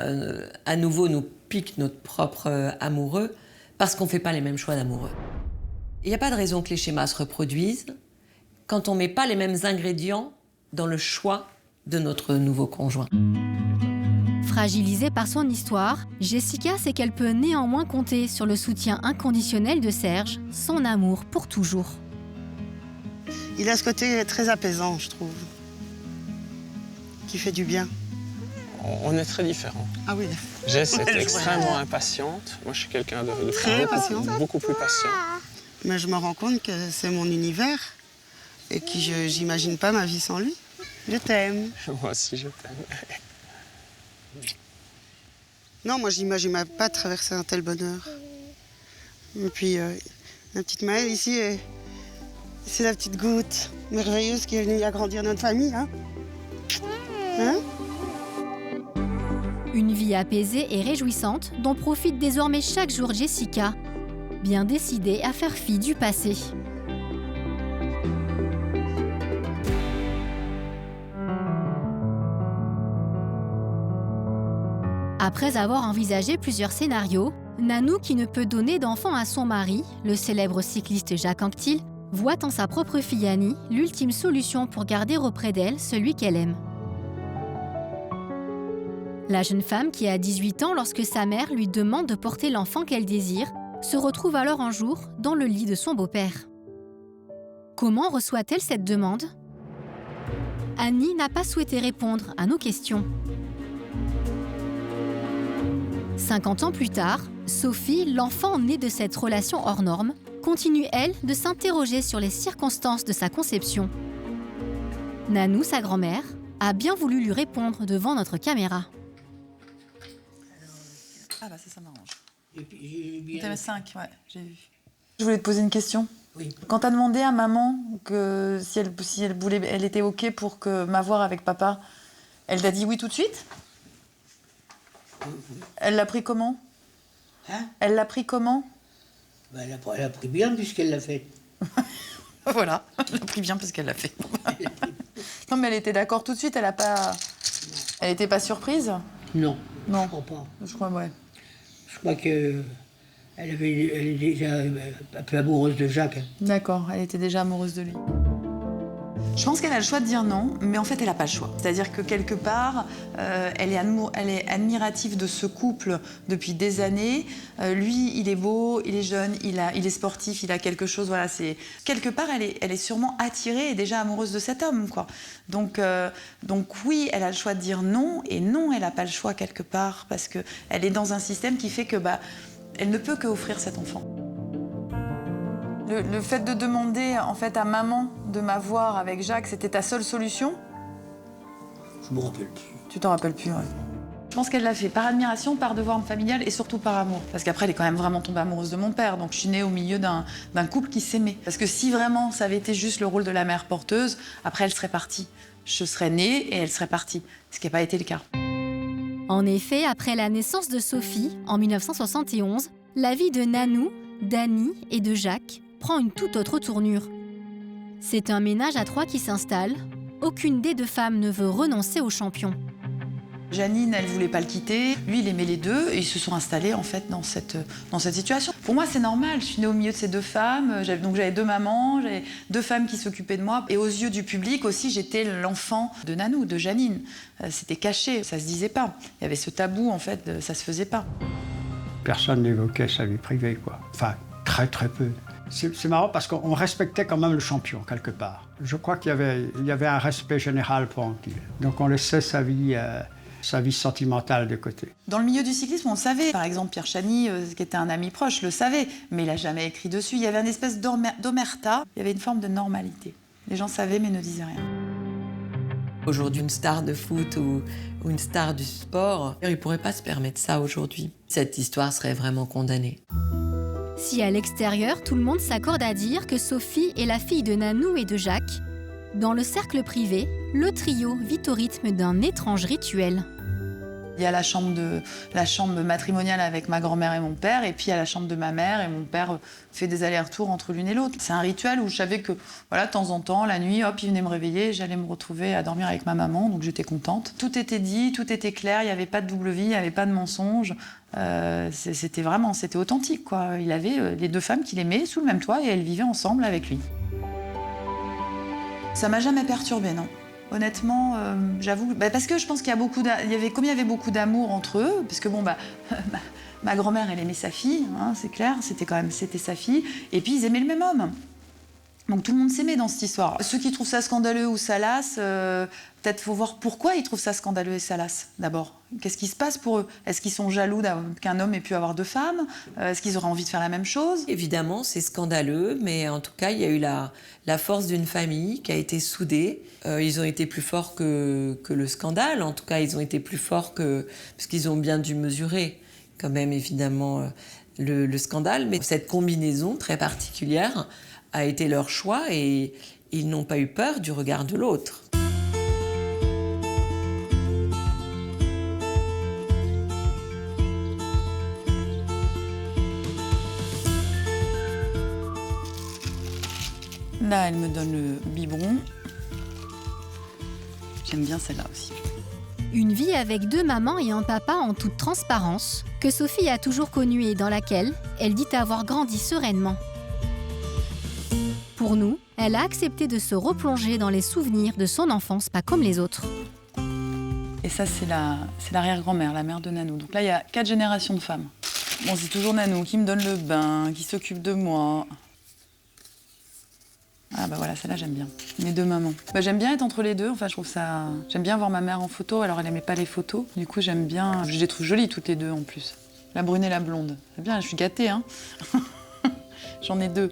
Speaker 10: à nouveau nous pique notre propre amoureux parce qu'on ne fait pas les mêmes choix d'amoureux. Il n'y a pas de raison que les schémas se reproduisent quand on ne met pas les mêmes ingrédients dans le choix de notre nouveau conjoint.
Speaker 5: Fragilisée par son histoire, Jessica sait qu'elle peut néanmoins compter sur le soutien inconditionnel de Serge, son amour pour toujours.
Speaker 1: Il a ce côté très apaisant, je trouve, qui fait du bien.
Speaker 11: On est très différents.
Speaker 1: Ah oui.
Speaker 11: Jess est extrêmement impatiente. Moi, je suis quelqu'un de beaucoup plus patient.
Speaker 1: Mais je me rends compte que c'est mon univers et que j'imagine pas ma vie sans lui. Je t'aime.
Speaker 11: Moi aussi, je t'aime.
Speaker 1: Non, moi, j'imagine pas traverser un tel bonheur. Et puis, la petite Maëlle ici, c'est la petite goutte merveilleuse qui est venue agrandir notre famille. Hein?
Speaker 5: Une vie apaisée et réjouissante dont profite désormais chaque jour Jessica, bien décidée à faire fi du passé. Après avoir envisagé plusieurs scénarios, Nanou, qui ne peut donner d'enfant à son mari, le célèbre cycliste Jacques Anquetil, voit en sa propre fille Annie l'ultime solution pour garder auprès d'elle celui qu'elle aime. La jeune femme, qui a 18 ans lorsque sa mère lui demande de porter l'enfant qu'elle désire, se retrouve alors un jour dans le lit de son beau-père. Comment reçoit-elle cette demande ? Annie n'a pas souhaité répondre à nos questions. 50 ans plus tard, Sophie, l'enfant né de cette relation hors norme, continue, elle, de s'interroger sur les circonstances de sa conception. Nanou, sa grand-mère, a bien voulu lui répondre devant notre caméra.
Speaker 2: Ah bah ça m'arrange. T'avais 5, ouais, j'ai vu. Je voulais te poser une question.
Speaker 7: Oui.
Speaker 2: Quand t'as demandé à maman que si elle voulait, elle était OK pour que m'avoir avec papa, elle t'a dit oui tout de suite ? Elle l'a pris comment ?
Speaker 12: Hein ?
Speaker 2: Elle l'a pris comment ?
Speaker 12: Ben, elle a pris bien puisqu'elle l'a fait.
Speaker 2: Voilà, elle l'a pris bien parce qu'elle l'a fait. Non mais elle était d'accord tout de suite, elle était pas surprise ?
Speaker 12: Non,
Speaker 2: non.
Speaker 12: Je crois pas.
Speaker 2: Je crois, ouais.
Speaker 12: Je crois qu'elle est déjà un peu amoureuse de Jacques.
Speaker 2: D'accord, elle était déjà amoureuse de lui. Je pense qu'elle a le choix de dire non, mais en fait, elle n'a pas le choix. C'est-à-dire que quelque part, elle est admirative de ce couple depuis des années. Lui, il est beau, il est jeune, il est sportif, il a quelque chose. Voilà, c'est quelque part, elle est sûrement attirée et déjà amoureuse de cet homme, quoi. Donc oui, elle a le choix de dire non, et non, elle n'a pas le choix quelque part parce que elle est dans un système qui fait que elle ne peut qu'offrir cet enfant. Le fait de demander en fait à maman de m'avoir avec Jacques, c'était ta seule solution ?
Speaker 12: Je me rappelle plus.
Speaker 2: Tu t'en rappelles plus, ouais. Je pense qu'elle l'a fait par admiration, par devoir familial et surtout par amour. Parce qu'après, elle est quand même vraiment tombée amoureuse de mon père. Donc je suis née au milieu d'un couple qui s'aimait. Parce que si vraiment ça avait été juste le rôle de la mère porteuse, après elle serait partie. Je serais née et elle serait partie. Ce qui n'a pas été le cas.
Speaker 5: En effet, après la naissance de Sophie, en 1971, la vie de Nanou, d'Annie et de Jacques prend une toute autre tournure. C'est un ménage à 3 qui s'installe. Aucune des 2 femmes ne veut renoncer au champion.
Speaker 2: Janine, elle voulait pas le quitter. Lui, il aimait les deux et ils se sont installés en fait dans cette situation. Pour moi, c'est normal. Je suis née au milieu de ces 2 femmes. J'avais 2 mamans, j'avais 2 femmes qui s'occupaient de moi. Et aux yeux du public aussi, j'étais l'enfant de Nanou, de Janine. C'était caché, ça se disait pas. Il y avait ce tabou en fait, ça se faisait pas.
Speaker 8: Personne n'évoquait sa vie privée, quoi. Enfin, très très peu. C'est marrant parce qu'on respectait quand même le champion, quelque part. Je crois qu'il y avait un respect général pour Anquille. Donc on laissait sa vie sentimentale de côté.
Speaker 2: Dans le milieu du cyclisme, on savait. Par exemple, Pierre Chany, qui était un ami proche, le savait, mais il n'a jamais écrit dessus. Il y avait une espèce d'omerta, il y avait une forme de normalité. Les gens savaient mais ne disaient rien.
Speaker 10: Aujourd'hui, une star de foot ou une star du sport, il ne pourrait pas se permettre ça aujourd'hui. Cette histoire serait vraiment condamnée.
Speaker 5: Si à l'extérieur, tout le monde s'accorde à dire que Sophie est la fille de Nanou et de Jacques, dans le cercle privé, le trio vit au rythme d'un étrange rituel.
Speaker 2: Il y a la chambre matrimoniale avec ma grand-mère et mon père, et puis il y a la chambre de ma mère, et mon père fait des allers-retours entre l'une et l'autre. C'est un rituel où je savais que, voilà, de temps en temps, la nuit, hop, il venait me réveiller, j'allais me retrouver à dormir avec ma maman, donc j'étais contente. Tout était dit, tout était clair, il n'y avait pas de double vie, il n'y avait pas de mensonge. C'était authentique, quoi. Il avait les 2 femmes qu'il aimait sous le même toit, et elles vivaient ensemble avec lui. Ça m'a jamais perturbée, non. Honnêtement, j'avoue, parce que je pense qu'il y avait beaucoup d'amour entre eux, parce que ma grand-mère, elle aimait sa fille, hein, c'est clair, c'était sa fille, et puis ils aimaient le même homme. Donc tout le monde s'aimait dans cette histoire. Ceux qui trouvent ça scandaleux ou salace, peut-être faut voir pourquoi ils trouvent ça scandaleux et salace, d'abord. Qu'est-ce qui se passe pour eux? Est-ce qu'ils sont jaloux qu'un homme ait pu avoir 2 femmes? Est-ce qu'ils auraient envie de faire la même chose?
Speaker 10: Évidemment, c'est scandaleux, mais en tout cas, il y a eu la force d'une famille qui a été soudée. Ils ont été plus forts que le scandale. En tout cas, ils ont été plus forts parce qu'ils ont bien dû mesurer, quand même, évidemment, le scandale. Mais cette combinaison très particulière a été leur choix et ils n'ont pas eu peur du regard de l'autre.
Speaker 2: Là, elle me donne le biberon. J'aime bien celle-là aussi.
Speaker 5: Une vie avec 2 mamans et un papa en toute transparence, que Sophie a toujours connue et dans laquelle elle dit avoir grandi sereinement. Pour nous, elle a accepté de se replonger dans les souvenirs de son enfance, pas comme les autres.
Speaker 2: Et ça, c'est l'arrière-grand-mère, la mère de Nanou. Donc là, il y a 4 générations de femmes. Bon, c'est toujours Nanou qui me donne le bain, qui s'occupe de moi. Ah bah voilà, celle-là, j'aime bien. Mes 2 mamans. J'aime bien être entre les 2. Enfin, je trouve ça... J'aime bien voir ma mère en photo. Alors, elle n'aimait pas les photos. Du coup, j'aime bien... Je les trouve jolies, toutes les 2, en plus. La brune et la blonde. C'est bien, je suis gâtée, hein. J'en ai 2.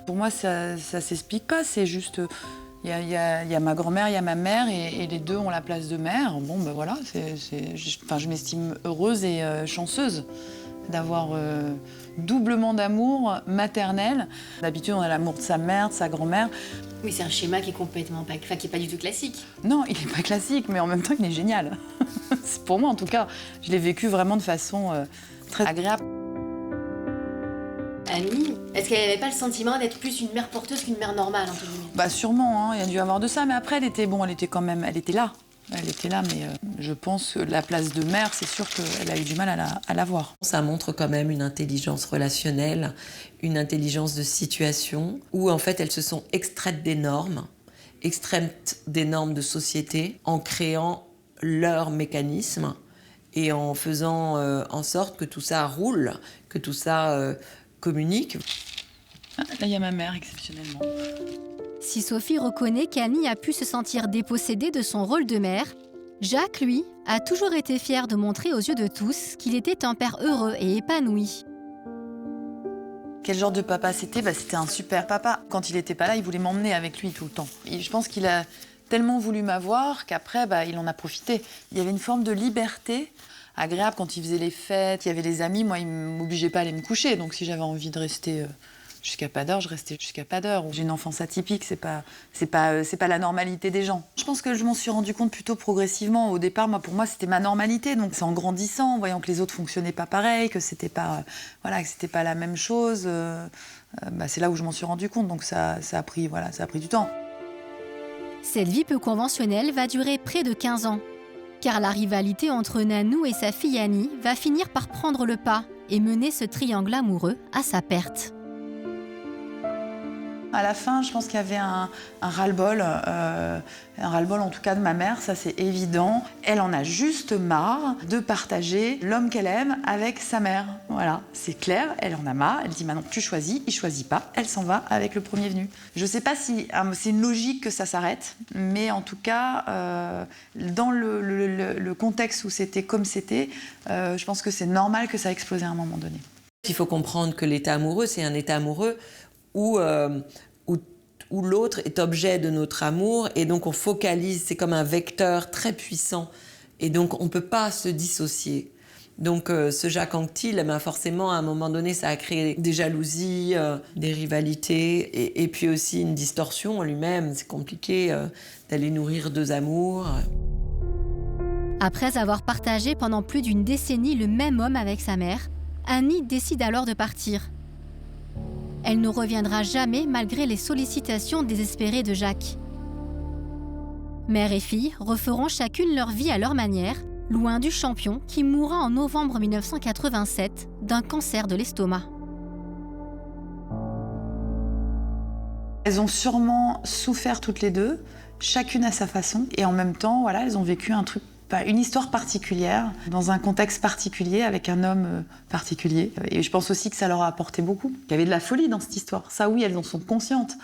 Speaker 2: Pour moi, ça s'explique pas. C'est juste... Il y a ma grand-mère, il y a ma mère, et les 2 ont la place de mère. Bon, ben voilà. Je m'estime heureuse et chanceuse d'avoir doublement d'amour maternel. D'habitude, on a l'amour de sa mère, de sa grand-mère.
Speaker 13: Oui, c'est un schéma qui est complètement pas, qui est pas du tout classique.
Speaker 2: Non, il n'est pas classique, mais en même temps, il est génial. Pour moi, en tout cas, je l'ai vécu vraiment de façon très agréable.
Speaker 13: Annie, est-ce qu'elle n'avait pas le sentiment d'être plus une mère porteuse qu'une mère normale, entre guillemets?
Speaker 2: Bah sûrement, hein, il y a dû avoir de ça, mais après, elle était là. Elle était là, mais je pense que la place de mère, c'est sûr qu'elle a eu du mal à la voir.
Speaker 10: Ça montre quand même une intelligence relationnelle, une intelligence de situation, où en fait elles se sont extraites des normes de société, en créant leur mécanisme et en faisant en sorte que tout ça roule, que tout ça communique.
Speaker 2: Ah, là, il y a ma mère, exceptionnellement.
Speaker 5: Si Sophie reconnaît qu'Annie a pu se sentir dépossédée de son rôle de mère, Jacques, lui, a toujours été fier de montrer aux yeux de tous qu'il était un père heureux et épanoui.
Speaker 2: Quel genre de papa c'était? C'était un super papa. Quand il n'était pas là, il voulait m'emmener avec lui tout le temps. Et je pense qu'il a tellement voulu m'avoir qu'après, il en a profité. Il y avait une forme de liberté agréable. Quand il faisait les fêtes, il y avait les amis, moi, il ne m'obligeait pas à aller me coucher. Donc si j'avais envie de rester jusqu'à pas d'heure, je restais jusqu'à pas d'heure. J'ai une enfance atypique, c'est pas la normalité des gens. Je pense que je m'en suis rendu compte plutôt progressivement. Au départ, pour moi, c'était ma normalité. Donc c'est en grandissant, en voyant que les autres fonctionnaient pas pareil, que c'était pas la même chose. C'est là où je m'en suis rendu compte. Donc ça a pris du temps.
Speaker 5: Cette vie peu conventionnelle va durer près de 15 ans. Car la rivalité entre Nanou et sa fille Annie va finir par prendre le pas et mener ce triangle amoureux à sa perte.
Speaker 2: À la fin, je pense qu'il y avait un ras-le-bol en tout cas de ma mère, ça c'est évident. Elle en a juste marre de partager l'homme qu'elle aime avec sa mère. Voilà, c'est clair, elle en a marre. Elle dit maintenant tu choisis, il choisit pas, elle s'en va avec le premier venu. Je ne sais pas si c'est une logique que ça s'arrête, mais en tout cas, dans le contexte où c'était comme c'était, je pense que c'est normal que ça a explosé à un moment donné.
Speaker 10: Il faut comprendre que l'état amoureux, c'est un état amoureux où l'autre est objet de notre amour et donc on focalise, c'est comme un vecteur très puissant et donc on ne peut pas se dissocier. Donc ce Jacques Anquetil, forcément à un moment donné ça a créé des jalousies, des rivalités et puis aussi une distorsion en lui-même. C'est compliqué d'aller nourrir deux amours.
Speaker 5: Après avoir partagé pendant plus d'une décennie le même homme avec sa mère, Annie décide alors de partir. Elle ne reviendra jamais malgré les sollicitations désespérées de Jacques. Mère et fille referont chacune leur vie à leur manière, loin du champion qui mourra en novembre 1987 d'un cancer de l'estomac.
Speaker 2: Elles ont sûrement souffert toutes les deux, chacune à sa façon, et en même temps, elles ont vécu une histoire particulière, dans un contexte particulier, avec un homme particulier. Et je pense aussi que ça leur a apporté beaucoup. Il y avait de la folie dans cette histoire. Ça, oui, elles en sont conscientes.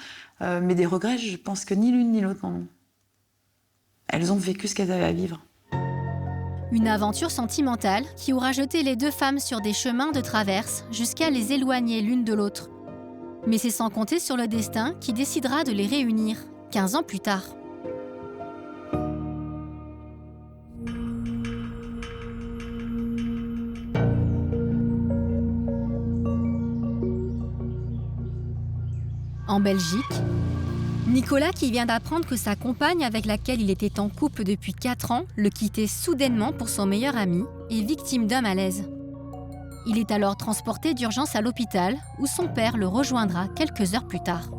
Speaker 2: Mais des regrets, je pense que ni l'une ni l'autre n'en ont. Elles ont vécu ce qu'elles avaient à vivre.
Speaker 5: Une aventure sentimentale qui aura jeté les deux femmes sur des chemins de traverse jusqu'à les éloigner l'une de l'autre. Mais c'est sans compter sur le destin qui décidera de les réunir 15 ans plus tard. En Belgique, Nicolas, qui vient d'apprendre que sa compagne avec laquelle il était en couple depuis 4 ans le quittait soudainement pour son meilleur ami, est victime d'un malaise. Il est alors transporté d'urgence à l'hôpital où son père le rejoindra quelques heures plus tard.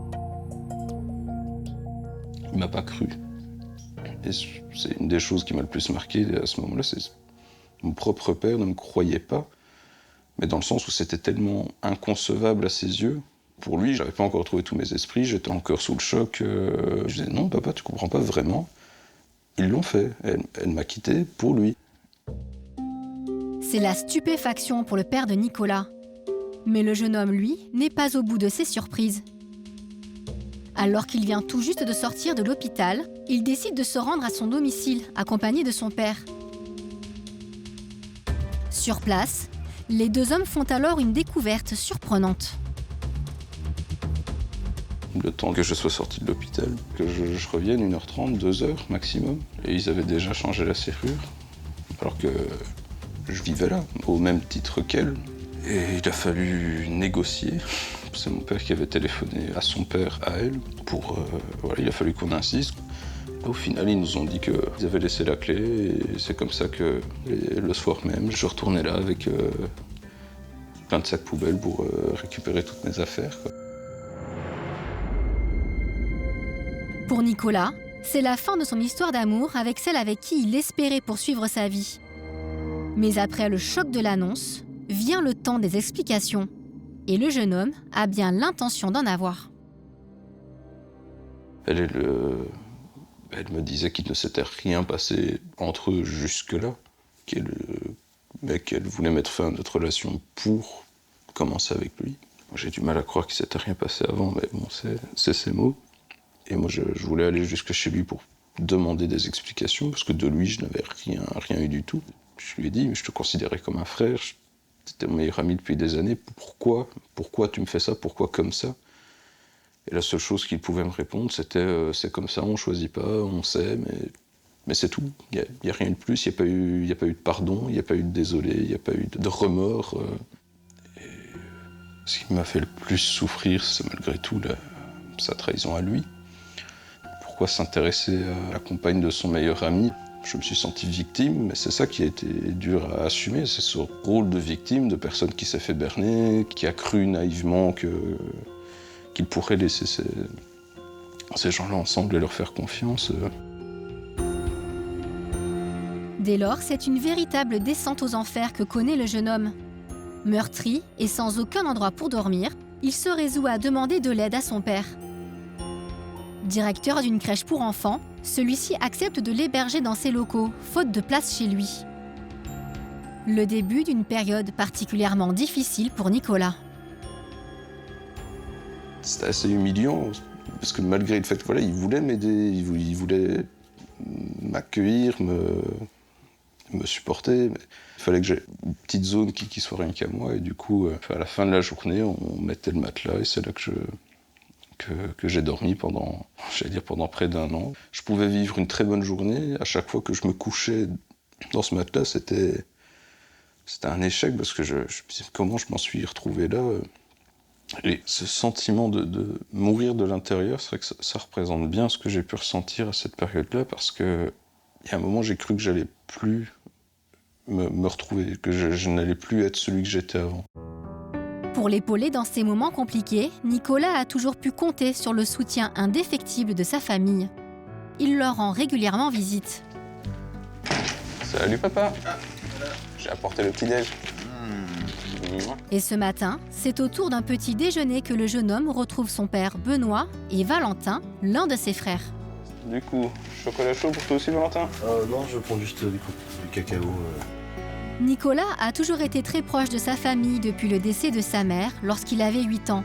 Speaker 3: Il m'a pas cru. Et c'est une des choses qui m'a le plus marqué à ce moment-là, c'est mon propre père ne me croyait pas, mais dans le sens où c'était tellement inconcevable à ses yeux. Pour lui, j'avais pas encore trouvé tous mes esprits, j'étais encore sous le choc. Je disais non, papa, tu comprends pas vraiment. Ils l'ont fait. Elle m'a quitté pour lui.
Speaker 5: C'est la stupéfaction pour le père de Nicolas. Mais le jeune homme, lui, n'est pas au bout de ses surprises. Alors qu'il vient tout juste de sortir de l'hôpital, il décide de se rendre à son domicile, accompagné de son père. Sur place, les deux hommes font alors une découverte surprenante.
Speaker 3: Le temps que je sois sorti de l'hôpital, que je revienne 1h30, 2h maximum. Et ils avaient déjà changé la serrure, alors que je vivais là, au même titre qu'elle. Et il a fallu négocier. C'est mon père qui avait téléphoné à son père, à elle, il a fallu qu'on insiste. Au final, ils nous ont dit qu'ils avaient laissé la clé, et c'est comme ça que le soir même, je retournais là avec plein de sacs poubelles pour récupérer toutes mes affaires, quoi.
Speaker 5: Pour Nicolas, c'est la fin de son histoire d'amour avec celle avec qui il espérait poursuivre sa vie. Mais après le choc de l'annonce, vient le temps des explications. Et le jeune homme a bien l'intention d'en avoir.
Speaker 3: Elle me disait qu'il ne s'était rien passé entre eux jusque-là, qu'elle voulait mettre fin à notre relation pour commencer avec lui. J'ai du mal à croire qu'il ne s'était rien passé avant, mais bon, c'est ses mots. Et moi, je voulais aller jusque chez lui pour demander des explications, parce que de lui, je n'avais rien eu du tout. Je lui ai dit, mais je te considérais comme un frère, t'étais mon meilleur ami depuis des années, pourquoi tu me fais ça, pourquoi comme ça? Et la seule chose qu'il pouvait me répondre, c'était c'est comme ça, on choisit pas, on s'aime, Mais c'est tout, il n'y a rien de plus, il n'y a pas eu de pardon, il n'y a pas eu de désolé, il n'y a pas eu de remords. Et ce qui m'a fait le plus souffrir, c'est malgré tout sa trahison à lui. Pourquoi s'intéresser à la compagne de son meilleur ami? Je me suis senti victime, mais c'est ça qui a été dur à assumer, c'est ce rôle de victime, de personne qui s'est fait berner, qui a cru naïvement qu'il pourrait laisser ces gens-là ensemble et leur faire confiance.
Speaker 5: Dès lors, c'est une véritable descente aux enfers que connaît le jeune homme. Meurtri et sans aucun endroit pour dormir, il se résout à demander de l'aide à son père. Directeur d'une crèche pour enfants, celui-ci accepte de l'héberger dans ses locaux, faute de place chez lui. Le début d'une période particulièrement difficile pour Nicolas.
Speaker 3: C'était assez humiliant, parce que malgré le fait que il voulait m'aider, il voulait m'accueillir, me supporter, mais il fallait que j'ai une petite zone qui soit rien qu'à moi, et du coup, à la fin de la journée, on mettait le matelas, et c'est là que j'ai dormi pendant près d'1 an. Je pouvais vivre une très bonne journée, à chaque fois que je me couchais dans ce matelas, c'était un échec, parce que je me disais, comment je m'en suis retrouvé là? Et ce sentiment de mourir de l'intérieur, c'est vrai que ça représente bien ce que j'ai pu ressentir à cette période-là, parce que il y a un moment, j'ai cru que j'allais plus me retrouver, que je n'allais plus être celui que j'étais avant.
Speaker 5: Pour l'épauler dans ces moments compliqués, Nicolas a toujours pu compter sur le soutien indéfectible de sa famille. Il leur rend régulièrement visite.
Speaker 3: Salut papa, j'ai apporté le petit-déj.
Speaker 5: Et ce matin, c'est au tour d'un petit déjeuner que le jeune homme retrouve son père Benoît et Valentin, l'un de ses frères.
Speaker 3: Du coup, chocolat chaud pour toi aussi, Valentin?
Speaker 14: Non, je prends juste du cacao.
Speaker 5: Nicolas a toujours été très proche de sa famille depuis le décès de sa mère lorsqu'il avait 8 ans.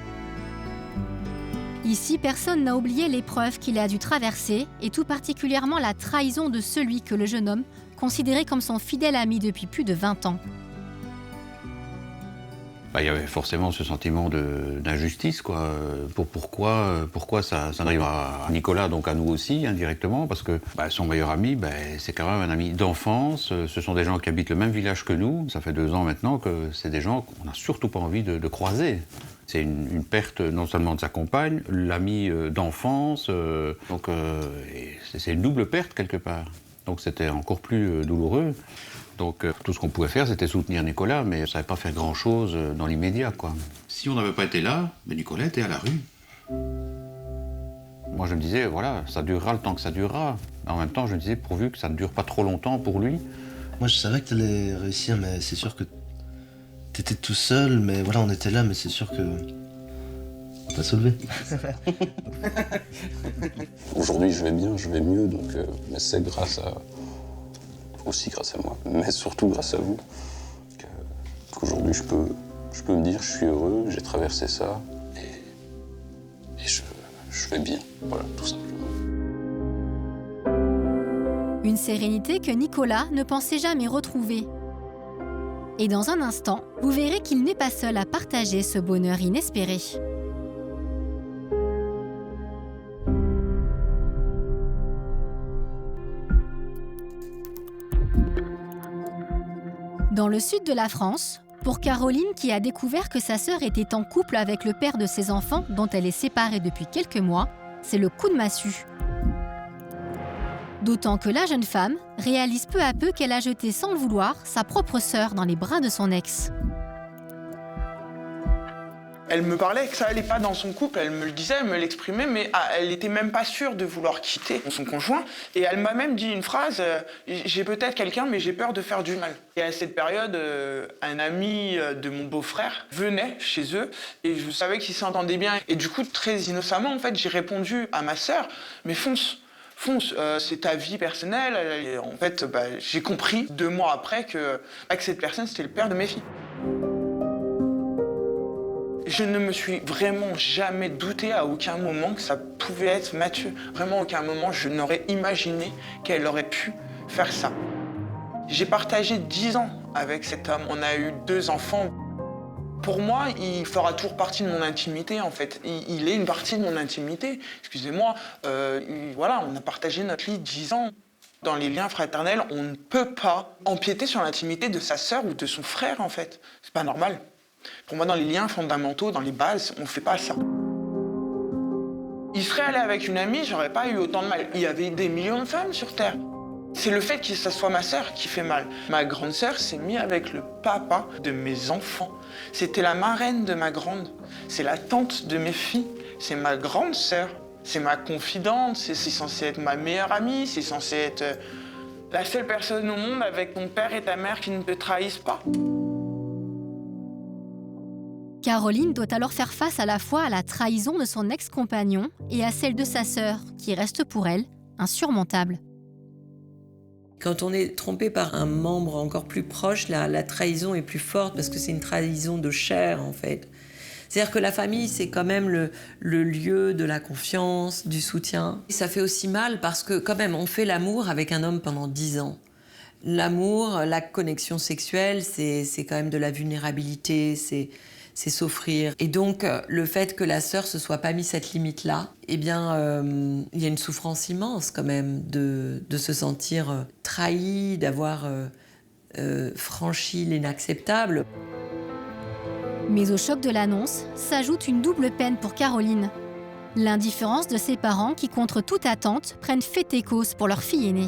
Speaker 5: Ici, personne n'a oublié l'épreuve qu'il a dû traverser et tout particulièrement la trahison de celui que le jeune homme considérait comme son fidèle ami depuis plus de 20 ans.
Speaker 15: Il y avait forcément ce sentiment d'injustice, quoi. Pourquoi ça arrive à Nicolas, donc à nous aussi, indirectement, parce que son meilleur ami, c'est quand même un ami d'enfance. Ce sont des gens qui habitent le même village que nous. Ça fait 2 ans maintenant que c'est des gens qu'on n'a surtout pas envie de croiser. C'est une perte non seulement de sa compagne, l'ami d'enfance, donc c'est une double perte quelque part. Donc c'était encore plus douloureux. Donc tout ce qu'on pouvait faire, c'était soutenir Nicolas, mais ça ne savait pas faire grand-chose dans l'immédiat, quoi. Si on n'avait pas été là, Nicolas était à la rue. Moi, je me disais, voilà, ça durera le temps que ça durera. Mais en même temps, je me disais, pourvu que ça ne dure pas trop longtemps pour lui.
Speaker 14: Moi, je savais que tu allais réussir, mais c'est sûr que tu étais tout seul, mais voilà, on était là, mais c'est sûr que on t'a soulevé.
Speaker 3: Aujourd'hui, je vais bien, je vais mieux, donc mais c'est aussi grâce à moi, mais surtout grâce à vous, qu'aujourd'hui je peux me dire je suis heureux, j'ai traversé ça, et je vais bien, voilà, tout simplement.
Speaker 5: Une sérénité que Nicolas ne pensait jamais retrouver. Et dans un instant, vous verrez qu'il n'est pas seul à partager ce bonheur inespéré. Dans le sud de la France, pour Caroline qui a découvert que sa sœur était en couple avec le père de ses enfants dont elle est séparée depuis quelques mois, c'est le coup de massue. D'autant que la jeune femme réalise peu à peu qu'elle a jeté sans le vouloir sa propre sœur dans les bras de son ex.
Speaker 4: Elle me parlait que ça allait pas dans son couple, elle me le disait, elle me l'exprimait, mais elle était même pas sûre de vouloir quitter son conjoint. Et elle m'a même dit une phrase, j'ai peut-être quelqu'un, mais j'ai peur de faire du mal. Et à cette période, un ami de mon beau-frère venait chez eux, et je savais qu'ils s'entendaient bien. Et du coup, très innocemment, en fait, j'ai répondu à ma sœur, mais fonce, c'est ta vie personnelle. Et en fait, j'ai compris 2 mois après que cette personne, c'était le père de mes filles. Je ne me suis vraiment jamais douté à aucun moment que ça pouvait être Mathieu. Vraiment, à aucun moment, je n'aurais imaginé qu'elle aurait pu faire ça. J'ai partagé 10 ans avec cet homme. On a eu 2 enfants. Pour moi, il fera toujours partie de mon intimité, en fait. Il est une partie de mon intimité. Excusez-moi, voilà, on a partagé notre lit 10 ans. Dans les liens fraternels, on ne peut pas empiéter sur l'intimité de sa sœur ou de son frère, en fait. C'est pas normal. Pour moi, dans les liens fondamentaux, dans les bases, on ne fait pas ça. Il serait allé avec une amie, j'aurais pas eu autant de mal. Il y avait des millions de femmes sur Terre. C'est le fait que ça soit ma sœur qui fait mal. Ma grande sœur s'est mise avec le papa de mes enfants. C'était la marraine de ma grande. C'est la tante de mes filles. C'est ma grande sœur. C'est ma confidente. C'est censé être ma meilleure amie. C'est censé être la seule personne au monde avec ton père et ta mère qui ne te trahissent pas.
Speaker 5: Caroline doit alors faire face à la fois à la trahison de son ex-compagnon et à celle de sa sœur, qui reste pour elle insurmontable.
Speaker 10: Quand on est trompé par un membre encore plus proche, la trahison est plus forte parce que c'est une trahison de chair, en fait. C'est-à-dire que la famille, c'est quand même le lieu de la confiance, du soutien. Et ça fait aussi mal parce que, quand même, on fait l'amour avec un homme pendant 10 ans. L'amour, la connexion sexuelle, c'est quand même de la vulnérabilité, c'est s'offrir. Et donc, le fait que la sœur se soit pas mis cette limite-là, eh bien, il y a une souffrance immense quand même de se sentir trahi, d'avoir franchi l'inacceptable.
Speaker 5: Mais au choc de l'annonce s'ajoute une double peine pour Caroline. L'indifférence de ses parents qui, contre toute attente, prennent fait et cause pour leur fille aînée.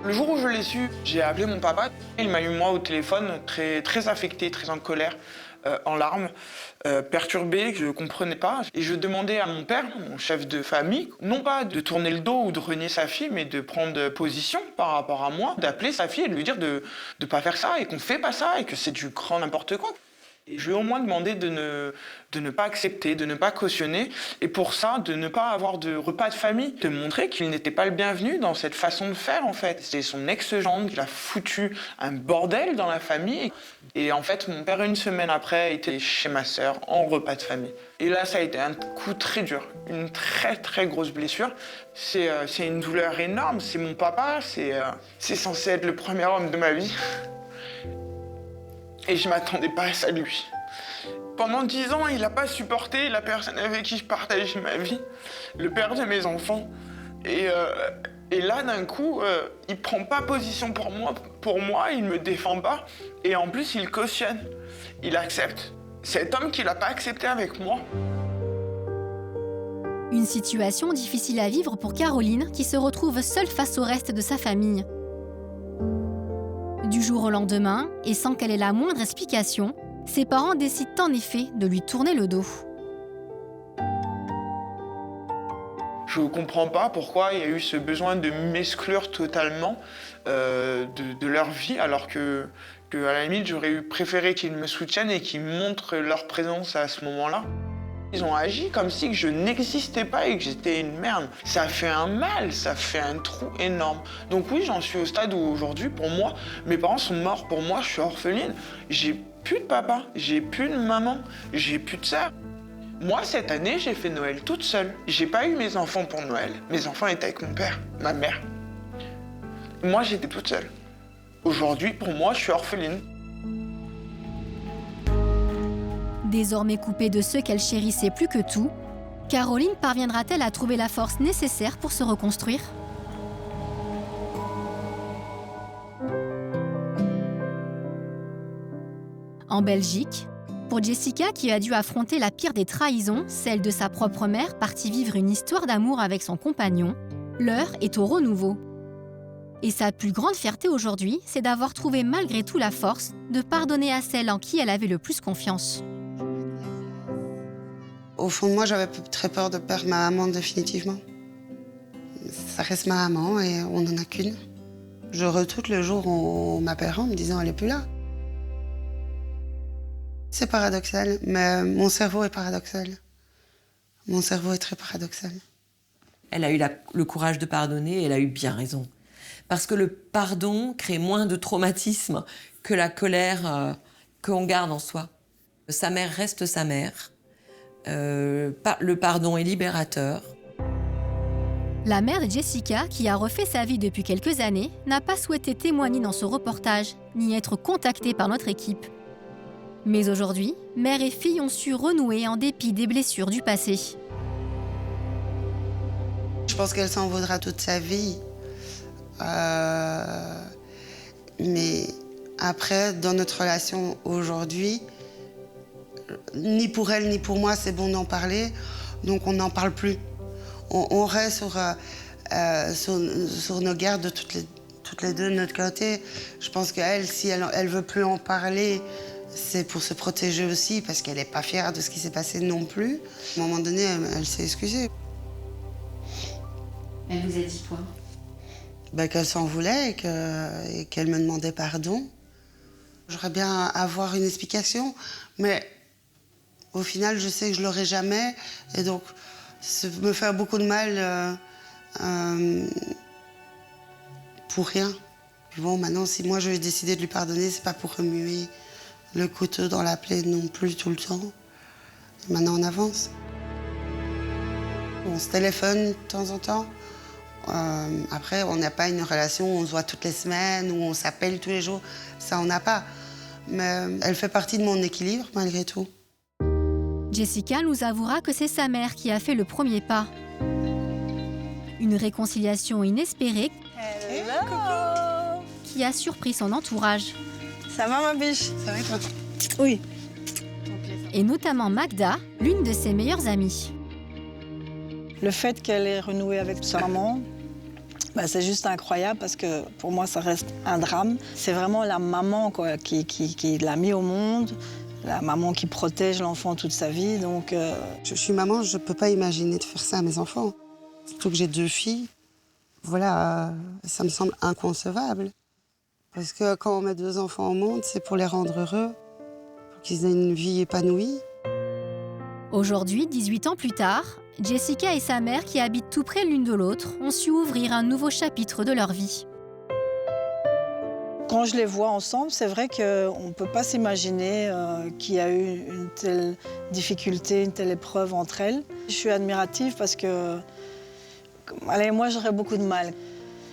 Speaker 4: Le jour où je l'ai su, j'ai appelé mon papa. Il m'a eu moi au téléphone, très affecté, très en colère, en larmes, perturbé, que je ne comprenais pas. Et je demandais à mon père, mon chef de famille, non pas de tourner le dos ou de renier sa fille, mais de prendre position par rapport à moi, d'appeler sa fille et de lui dire de ne pas faire ça et qu'on ne fait pas ça et que c'est du grand n'importe quoi. Et je lui ai au moins demandé de ne pas accepter, de ne pas cautionner, et pour ça, de ne pas avoir de repas de famille, de montrer qu'il n'était pas le bienvenu dans cette façon de faire, en fait. C'est son ex-gendre qui a foutu un bordel dans la famille. Et en fait, mon père, une semaine après, était chez ma sœur en repas de famille. Et là, ça a été un coup très dur, une très grosse blessure. C'est une douleur énorme, c'est mon papa, c'est censé être le premier homme de ma vie. Et je ne m'attendais pas à ça, lui. Pendant 10 ans, il n'a pas supporté la personne avec qui je partageais ma vie, le père de mes enfants. Et là, d'un coup, il ne prend pas position pour moi, il ne me défend pas. Et en plus, il cautionne, il accepte. Cet homme qu'il n'a pas accepté avec moi.
Speaker 5: Une situation difficile à vivre pour Caroline, qui se retrouve seule face au reste de sa famille. Du jour au lendemain, et sans qu'elle ait la moindre explication, ses parents décident en effet de lui tourner le dos.
Speaker 4: Je ne comprends pas pourquoi il y a eu ce besoin de m'exclure totalement de leur vie, alors que à la limite, j'aurais préféré qu'ils me soutiennent et qu'ils montrent leur présence à ce moment-là. Ils ont agi comme si je n'existais pas et que j'étais une merde. Ça fait un mal, ça fait un trou énorme. Donc oui, j'en suis au stade où aujourd'hui, pour moi, mes parents sont morts. Pour moi, je suis orpheline. J'ai plus de papa, j'ai plus de maman, j'ai plus de sœur. Moi, cette année, j'ai fait Noël toute seule. J'ai pas eu mes enfants pour Noël. Mes enfants étaient avec mon père, ma mère. Moi, j'étais toute seule. Aujourd'hui, pour moi, je suis orpheline.
Speaker 5: Désormais coupée de ceux qu'elle chérissait plus que tout, Caroline parviendra-t-elle à trouver la force nécessaire pour se reconstruire ? En Belgique, pour Jessica qui a dû affronter la pire des trahisons, celle de sa propre mère partie vivre une histoire d'amour avec son compagnon, l'heure est au renouveau. Et sa plus grande fierté aujourd'hui, c'est d'avoir trouvé malgré tout la force de pardonner à celle en qui elle avait le plus confiance.
Speaker 1: Au fond de moi, j'avais très peur de perdre ma maman définitivement. Ça reste ma maman et on n'en a qu'une. Je redoute le jour où on m'appellera en me disant « elle n'est plus là ». C'est paradoxal, mais mon cerveau est paradoxal. Mon cerveau est très paradoxal.
Speaker 10: Elle a eu le courage de pardonner et elle a eu bien raison. Parce que le pardon crée moins de traumatisme que la colère qu'on garde en soi. Sa mère reste sa mère. Le pardon est libérateur.
Speaker 5: La mère de Jessica, qui a refait sa vie depuis quelques années, n'a pas souhaité témoigner dans ce reportage, ni être contactée par notre équipe. Mais aujourd'hui, mère et fille ont su renouer en dépit des blessures du passé.
Speaker 1: Je pense qu'elle s'en vaudra toute sa vie. Mais après, dans notre relation aujourd'hui, ni pour elle ni pour moi, c'est bon d'en parler. Donc on n'en parle plus. On reste sur nos gardes de toutes les deux de notre côté. Je pense qu'elle, si elle veut plus en parler, c'est pour se protéger aussi, parce qu'elle n'est pas fière de ce qui s'est passé non plus. À un moment donné, elle s'est excusée.
Speaker 13: Elle vous a dit quoi?
Speaker 1: Qu'elle s'en voulait et qu'elle me demandait pardon. J'aurais bien avoir une explication, mais au final, je sais que je l'aurai jamais. Et donc, ça me fait beaucoup de mal pour rien. Puis bon, maintenant, si moi je vais décider de lui pardonner, c'est pas pour remuer le couteau dans la plaie non plus tout le temps. Et maintenant, on avance. On se téléphone de temps en temps. Après, on n'a pas une relation où on se voit toutes les semaines, où on s'appelle tous les jours. Ça, on n'a pas. Mais elle fait partie de mon équilibre, malgré tout.
Speaker 5: Jessica nous avouera que c'est sa mère qui a fait le premier pas. Une réconciliation inespérée qui a surpris son entourage.
Speaker 16: Ça va, ma biche?
Speaker 1: Ça va, toi?
Speaker 16: Oui.
Speaker 5: Et notamment Magda, l'une de ses meilleures amies.
Speaker 16: Le fait qu'elle ait renoué avec sa maman, c'est juste incroyable parce que pour moi, ça reste un drame. C'est vraiment la maman qui l'a mis au monde, la maman qui protège l'enfant toute sa vie. Donc,
Speaker 1: Je suis maman, je ne peux pas imaginer de faire ça à mes enfants. Surtout que j'ai 2 filles. Voilà, ça me semble inconcevable. Parce que quand on met 2 enfants au monde, c'est pour les rendre heureux, pour qu'ils aient une vie épanouie.
Speaker 5: Aujourd'hui, 18 ans plus tard, Jessica et sa mère, qui habitent tout près l'une de l'autre, ont su ouvrir un nouveau chapitre de leur vie.
Speaker 16: Quand je les vois ensemble, c'est vrai qu'on ne peut pas s'imaginer qu'il y a eu une telle difficulté, une telle épreuve entre elles. Je suis admirative parce que, moi j'aurais beaucoup de mal.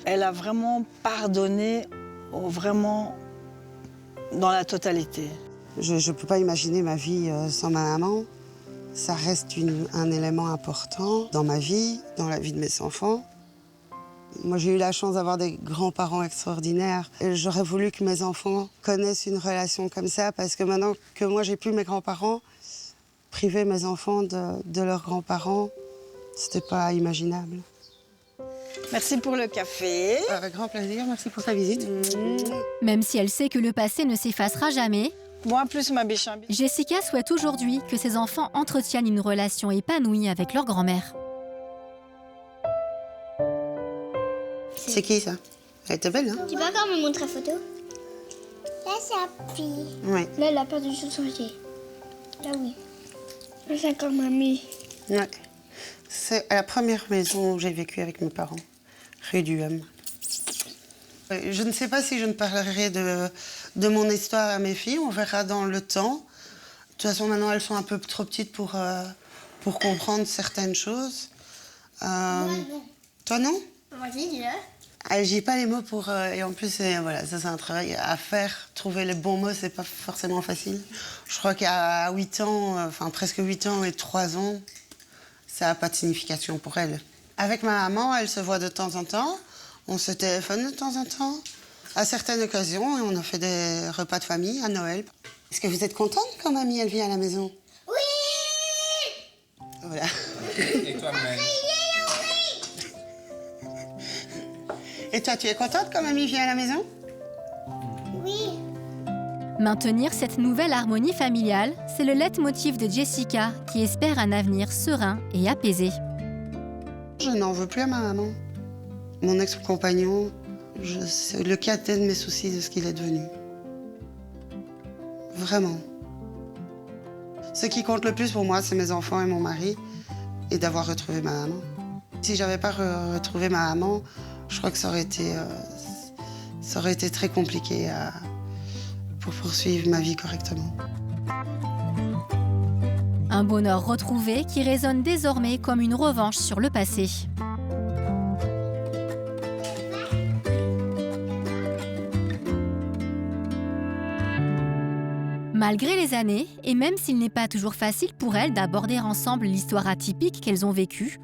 Speaker 16: Elle a vraiment pardonné, vraiment dans la totalité.
Speaker 1: Je ne peux pas imaginer ma vie sans ma maman. Ça reste un élément important dans ma vie, dans la vie de mes enfants. Moi, j'ai eu la chance d'avoir des grands-parents extraordinaires. Et j'aurais voulu que mes enfants connaissent une relation comme ça, parce que maintenant que moi, j'ai plus mes grands-parents, priver mes enfants de leurs grands-parents, c'était pas imaginable.
Speaker 16: Merci pour le café.
Speaker 1: Avec grand plaisir, merci pour ta visite.
Speaker 5: Même si elle sait que le passé ne s'effacera jamais,
Speaker 16: moi plus ma biche.
Speaker 5: Jessica souhaite aujourd'hui que ses enfants entretiennent une relation épanouie avec leur grand-mère.
Speaker 1: C'est qui ça? Elle était belle, hein?
Speaker 17: Tu peux encore me montrer la photo? Là, c'est la fille.
Speaker 1: Oui.
Speaker 17: Là, elle a pas du tout changé. Là, oui. Là, c'est encore mamie.
Speaker 1: Ouais. C'est la première maison où j'ai vécu avec mes parents, rue du Homme. Je ne sais pas si je ne parlerai de mon histoire à mes filles, on verra dans le temps. De toute façon, maintenant, elles sont un peu trop petites pour comprendre certaines choses.
Speaker 17: Moi, non.
Speaker 1: Toi, non?
Speaker 17: Vas-y, dis-le.
Speaker 1: J'ai pas les mots pour... et en plus, voilà, ça, c'est un travail à faire. Trouver les bons mots, c'est pas forcément facile. Je crois qu'à 8 ans, enfin presque 8 ans et 3 ans, ça n'a pas de signification pour elle. Avec ma maman, elle se voit de temps en temps. On se téléphone de temps en temps. À certaines occasions, on a fait des repas de famille à Noël. Est-ce que vous êtes contente quand mamie, elle vient à la maison?
Speaker 17: Oui!
Speaker 1: Voilà.
Speaker 18: Et toi-même?
Speaker 1: Et toi, tu es contente quand mamie vient à la maison?
Speaker 17: Oui.
Speaker 5: Maintenir cette nouvelle harmonie familiale, c'est le leitmotiv de Jessica, qui espère un avenir serein et apaisé.
Speaker 1: Je n'en veux plus à ma maman. Mon ex-compagnon, c'est le cadet de mes soucis de ce qu'il est devenu. Vraiment. Ce qui compte le plus pour moi, c'est mes enfants et mon mari, et d'avoir retrouvé ma maman. Si j'avais pas retrouvé ma maman, je crois que ça aurait été très compliqué pour poursuivre ma vie correctement.
Speaker 5: Un bonheur retrouvé qui résonne désormais comme une revanche sur le passé. Malgré les années, et même s'il n'est pas toujours facile pour elles d'aborder ensemble l'histoire atypique qu'elles ont vécue,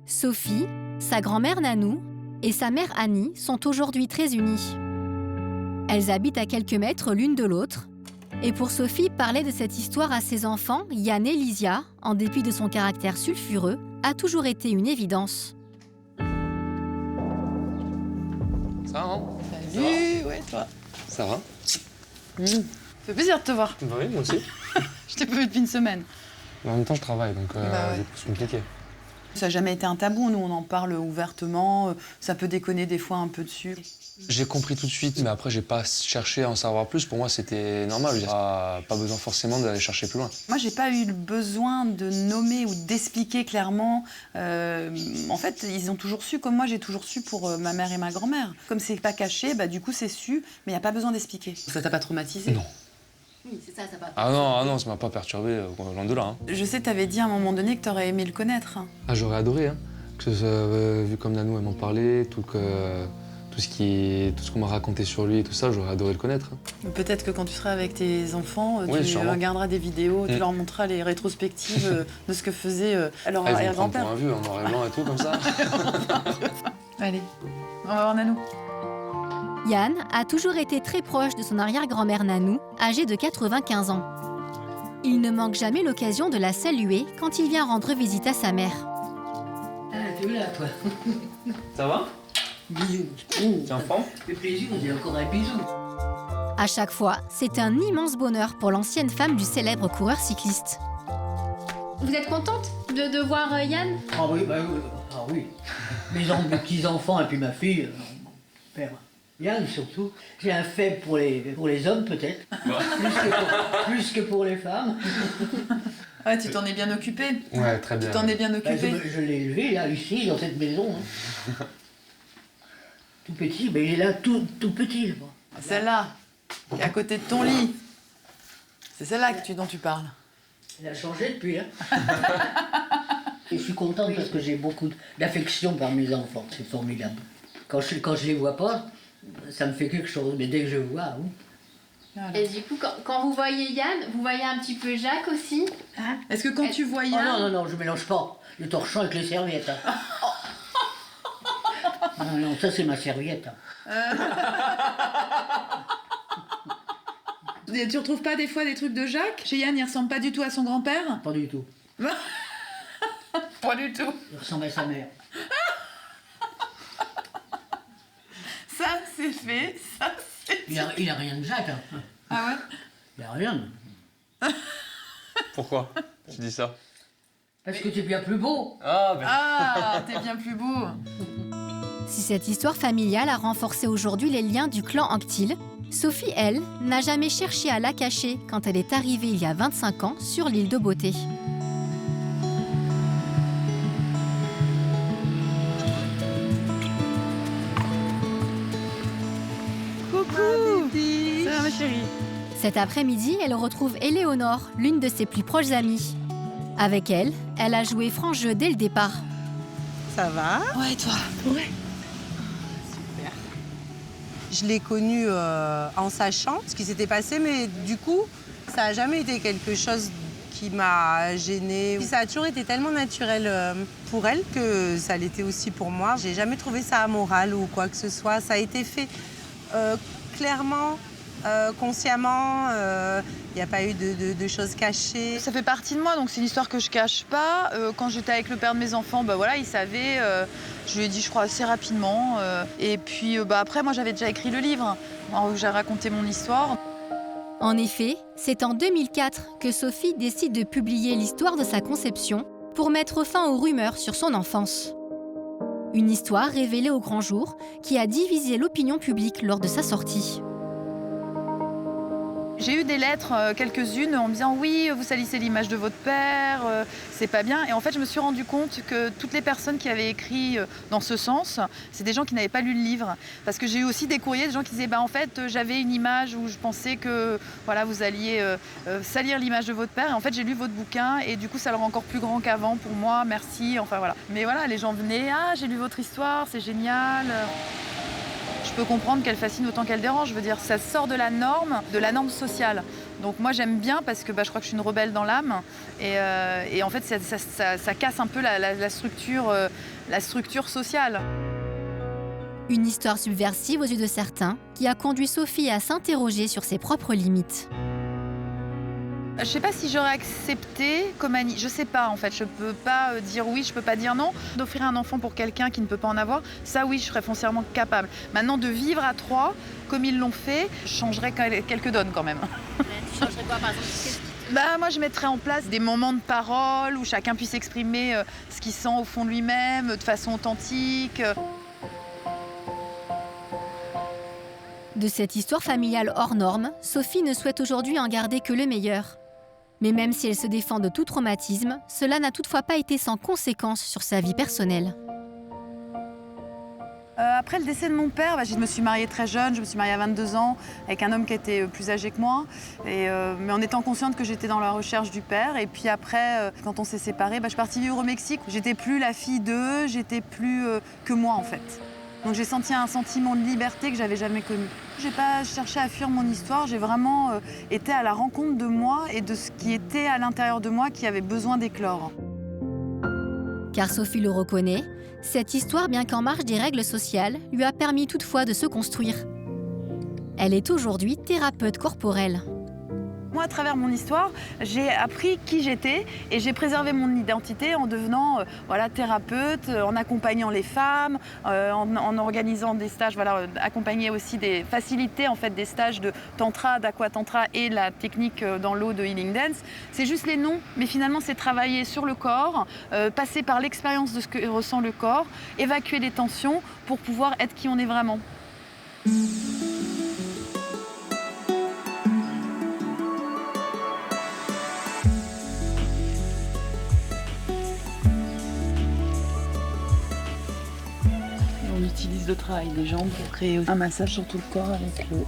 Speaker 5: Sophie, Sa grand-mère Nanou et sa mère Annie sont aujourd'hui très unies. Elles habitent à quelques mètres l'une de l'autre. Et pour Sophie, parler de cette histoire à ses enfants, Yann et Lysia, en dépit de son caractère sulfureux, a toujours été une évidence.
Speaker 18: Ça va, hein?
Speaker 2: Salut, ouais, toi.
Speaker 18: Ça va?
Speaker 2: Ça fait plaisir de te voir.
Speaker 18: Bah oui, moi aussi.
Speaker 2: Je t'ai pas vu depuis une semaine.
Speaker 18: Mais en même temps, je travaille, donc
Speaker 2: ouais.
Speaker 18: c'est compliqué.
Speaker 2: Ça n'a jamais été un tabou, nous on en parle ouvertement, ça peut déconner des fois un peu dessus.
Speaker 18: J'ai compris tout de suite, mais après, j'ai pas cherché à en savoir plus. Pour moi, c'était normal. Pas besoin forcément d'aller chercher plus loin.
Speaker 2: Moi, j'ai pas eu le besoin de nommer ou d'expliquer clairement. En fait, ils ont toujours su, comme moi, j'ai toujours su pour ma mère et ma grand-mère. Comme c'est pas caché, bah, du coup, c'est su, mais il n'y a pas besoin d'expliquer. Ça t'a pas traumatisé?
Speaker 18: Non.
Speaker 13: Oui, c'est ça, ça va.
Speaker 18: Ah non, ça m'a pas perturbé, loin de là. Hein.
Speaker 2: Je sais, t'avais dit à un moment donné que t'aurais aimé le connaître.
Speaker 18: Ah, j'aurais adoré, hein. Que ce soit vu comme Nanou, elle m'en parlait, tout ce qu'on m'a raconté sur lui et tout ça, j'aurais adoré le connaître.
Speaker 2: Peut-être que quand tu seras avec tes enfants,
Speaker 18: oui,
Speaker 2: tu
Speaker 18: sûrement.
Speaker 2: regarderas des vidéos, tu leur montreras les rétrospectives de ce que faisait leur
Speaker 18: Ils vont me prendre
Speaker 2: arrière-grand-père.
Speaker 18: pour un vieux, en noir et blanc et tout, comme ça.
Speaker 2: Allez, on va voir Nanou.
Speaker 5: Yann a toujours été très proche de son arrière-grand-mère Nanou, âgée de 95 ans. Il ne manque jamais l'occasion de la saluer quand il vient rendre visite à sa mère.
Speaker 12: Ah, t'es là, toi.
Speaker 18: Ça va?
Speaker 12: Bisous.
Speaker 18: T'es en forme?
Speaker 12: Ça fait plaisir, on dit encore un bisou.
Speaker 5: À chaque fois, c'est un immense bonheur pour l'ancienne femme du célèbre coureur cycliste.
Speaker 13: Vous êtes contente de voir Yann?
Speaker 12: Ah oui, bah oui. Ah oui. Mes petits-enfants et puis ma fille, mon père. Yann surtout. J'ai un faible pour les hommes peut-être, plus que pour les femmes.
Speaker 2: Ouais, tu t'en es bien occupé.
Speaker 18: Ouais, très bien.
Speaker 2: Tu t'en es bien occupé.
Speaker 12: Je l'ai élevé là, ici, dans cette maison. Hein. Tout petit, mais il est là tout petit.
Speaker 2: Celle-là, qui est à côté de ton lit. C'est celle-là dont tu parles.
Speaker 12: Il a changé depuis. Hein. Et je suis contente parce que j'ai beaucoup d'affection par mes enfants. C'est formidable. Quand je les vois pas, ça me fait quelque chose. Mais dès que je vois, oui.
Speaker 13: Et du coup, quand vous voyez Yann, vous voyez un petit peu Jacques aussi?
Speaker 2: Hein? Est-ce que quand tu vois Yann...
Speaker 12: Oh non, je mélange pas. Le torchon avec les serviettes. Hein. Non, ça c'est ma serviette.
Speaker 2: Tu retrouves pas des fois des trucs de Jacques? Chez Yann, il ressemble pas du tout à son grand-père?
Speaker 12: Pas du tout.
Speaker 2: Pas du tout.
Speaker 12: Il ressemble à sa mère.
Speaker 2: Ça, c'est fait. Ça, c'est...
Speaker 12: Il a rien de Jacques. Hein.
Speaker 2: Ah ouais?
Speaker 12: Il a rien.
Speaker 18: Pourquoi tu dis ça?
Speaker 12: Parce que t'es bien plus beau.
Speaker 2: Ah, t'es bien plus beau.
Speaker 5: Si cette histoire familiale a renforcé aujourd'hui les liens du clan Anctil, Sophie, elle, n'a jamais cherché à la cacher quand elle est arrivée il y a 25 ans sur l'île de Beauté.
Speaker 2: Coucou. Ça va, ma chérie?
Speaker 5: Cet après-midi, elle retrouve Éléonore, l'une de ses plus proches amies. Avec elle, elle a joué franc jeu dès le départ.
Speaker 19: Ça va?
Speaker 2: Ouais, toi? Ouais.
Speaker 19: Super. Je l'ai connue en sachant ce qui s'était passé, mais du coup, ça n'a jamais été quelque chose qui m'a gênée. Ça a toujours été tellement naturel pour elle que ça l'était aussi pour moi. J'ai jamais trouvé ça amoral ou quoi que ce soit. Ça a été fait clairement, consciemment. Il n'y a pas eu de choses cachées.
Speaker 2: Ça fait partie de moi, donc c'est une histoire que je cache pas. Quand j'étais avec le père de mes enfants, bah voilà, il savait. Je lui ai dit, je crois, assez rapidement. Et puis après, moi, j'avais déjà écrit le livre où j'ai raconté mon histoire.
Speaker 5: En effet, c'est en 2004 que Sophie décide de publier l'histoire de sa conception pour mettre fin aux rumeurs sur son enfance. Une histoire révélée au grand jour qui a divisé l'opinion publique lors de sa sortie.
Speaker 2: J'ai eu des lettres, quelques-unes, en me disant « Oui, vous salissez l'image de votre père, c'est pas bien ». Et en fait, je me suis rendu compte que toutes les personnes qui avaient écrit dans ce sens, c'est des gens qui n'avaient pas lu le livre. Parce que j'ai eu aussi des courriers de gens qui disaient « En fait, j'avais une image où je pensais que voilà, vous alliez salir l'image de votre père. Et en fait, j'ai lu votre bouquin et du coup, ça le rend encore plus grand qu'avant pour moi. Merci. » Enfin voilà. Mais voilà, les gens venaient « Ah, j'ai lu votre histoire, c'est génial ». Je peux comprendre qu'elle fascine autant qu'elle dérange. Je veux dire, ça sort de la norme sociale. Donc moi j'aime bien parce que je crois que je suis une rebelle dans l'âme et en fait ça casse un peu la structure sociale.
Speaker 5: Une histoire subversive aux yeux de certains qui a conduit Sophie à s'interroger sur ses propres limites.
Speaker 2: Je sais pas si j'aurais accepté comme Annie, je sais pas en fait, je peux pas dire oui, je peux pas dire non. D'offrir un enfant pour quelqu'un qui ne peut pas en avoir, ça oui, je serais foncièrement capable. Maintenant de vivre à 3, comme ils l'ont fait, je changerais quelques donnes quand même.
Speaker 13: Tu changerais quoi par exemple?
Speaker 2: Moi je mettrais en place des moments de parole où chacun puisse exprimer ce qu'il sent au fond de lui-même, de façon authentique.
Speaker 5: De cette histoire familiale hors norme, Sophie ne souhaite aujourd'hui en garder que le meilleur. Mais même si elle se défend de tout traumatisme, cela n'a toutefois pas été sans conséquences sur sa vie personnelle.
Speaker 2: Après le décès de mon père, je me suis mariée très jeune, je me suis mariée à 22 ans avec un homme qui était plus âgé que moi, mais en étant consciente que j'étais dans la recherche du père. Et puis après, quand on s'est séparés, je suis partie vivre au Mexique. J'étais plus la fille d'eux, j'étais plus que moi en fait. Donc j'ai senti un sentiment de liberté que j'avais jamais connu. J'ai pas cherché à fuir mon histoire, j'ai vraiment été à la rencontre de moi et de ce qui était à l'intérieur de moi qui avait besoin d'éclore.
Speaker 5: Car Sophie le reconnaît, cette histoire, bien qu'en marge des règles sociales, lui a permis toutefois de se construire. Elle est aujourd'hui thérapeute corporelle.
Speaker 2: Moi, à travers mon histoire, j'ai appris qui j'étais et j'ai préservé mon identité en devenant thérapeute, en accompagnant les femmes, en organisant des stages, accompagner aussi faciliter en fait des stages de tantra, d'aquatantra et la technique dans l'eau de Healing Dance. C'est juste les noms, mais finalement c'est travailler sur le corps, passer par l'expérience de ce que ressent le corps, évacuer les tensions pour pouvoir être qui on est vraiment. On utilise le travail des jambes pour créer un massage sur tout le corps avec l'eau.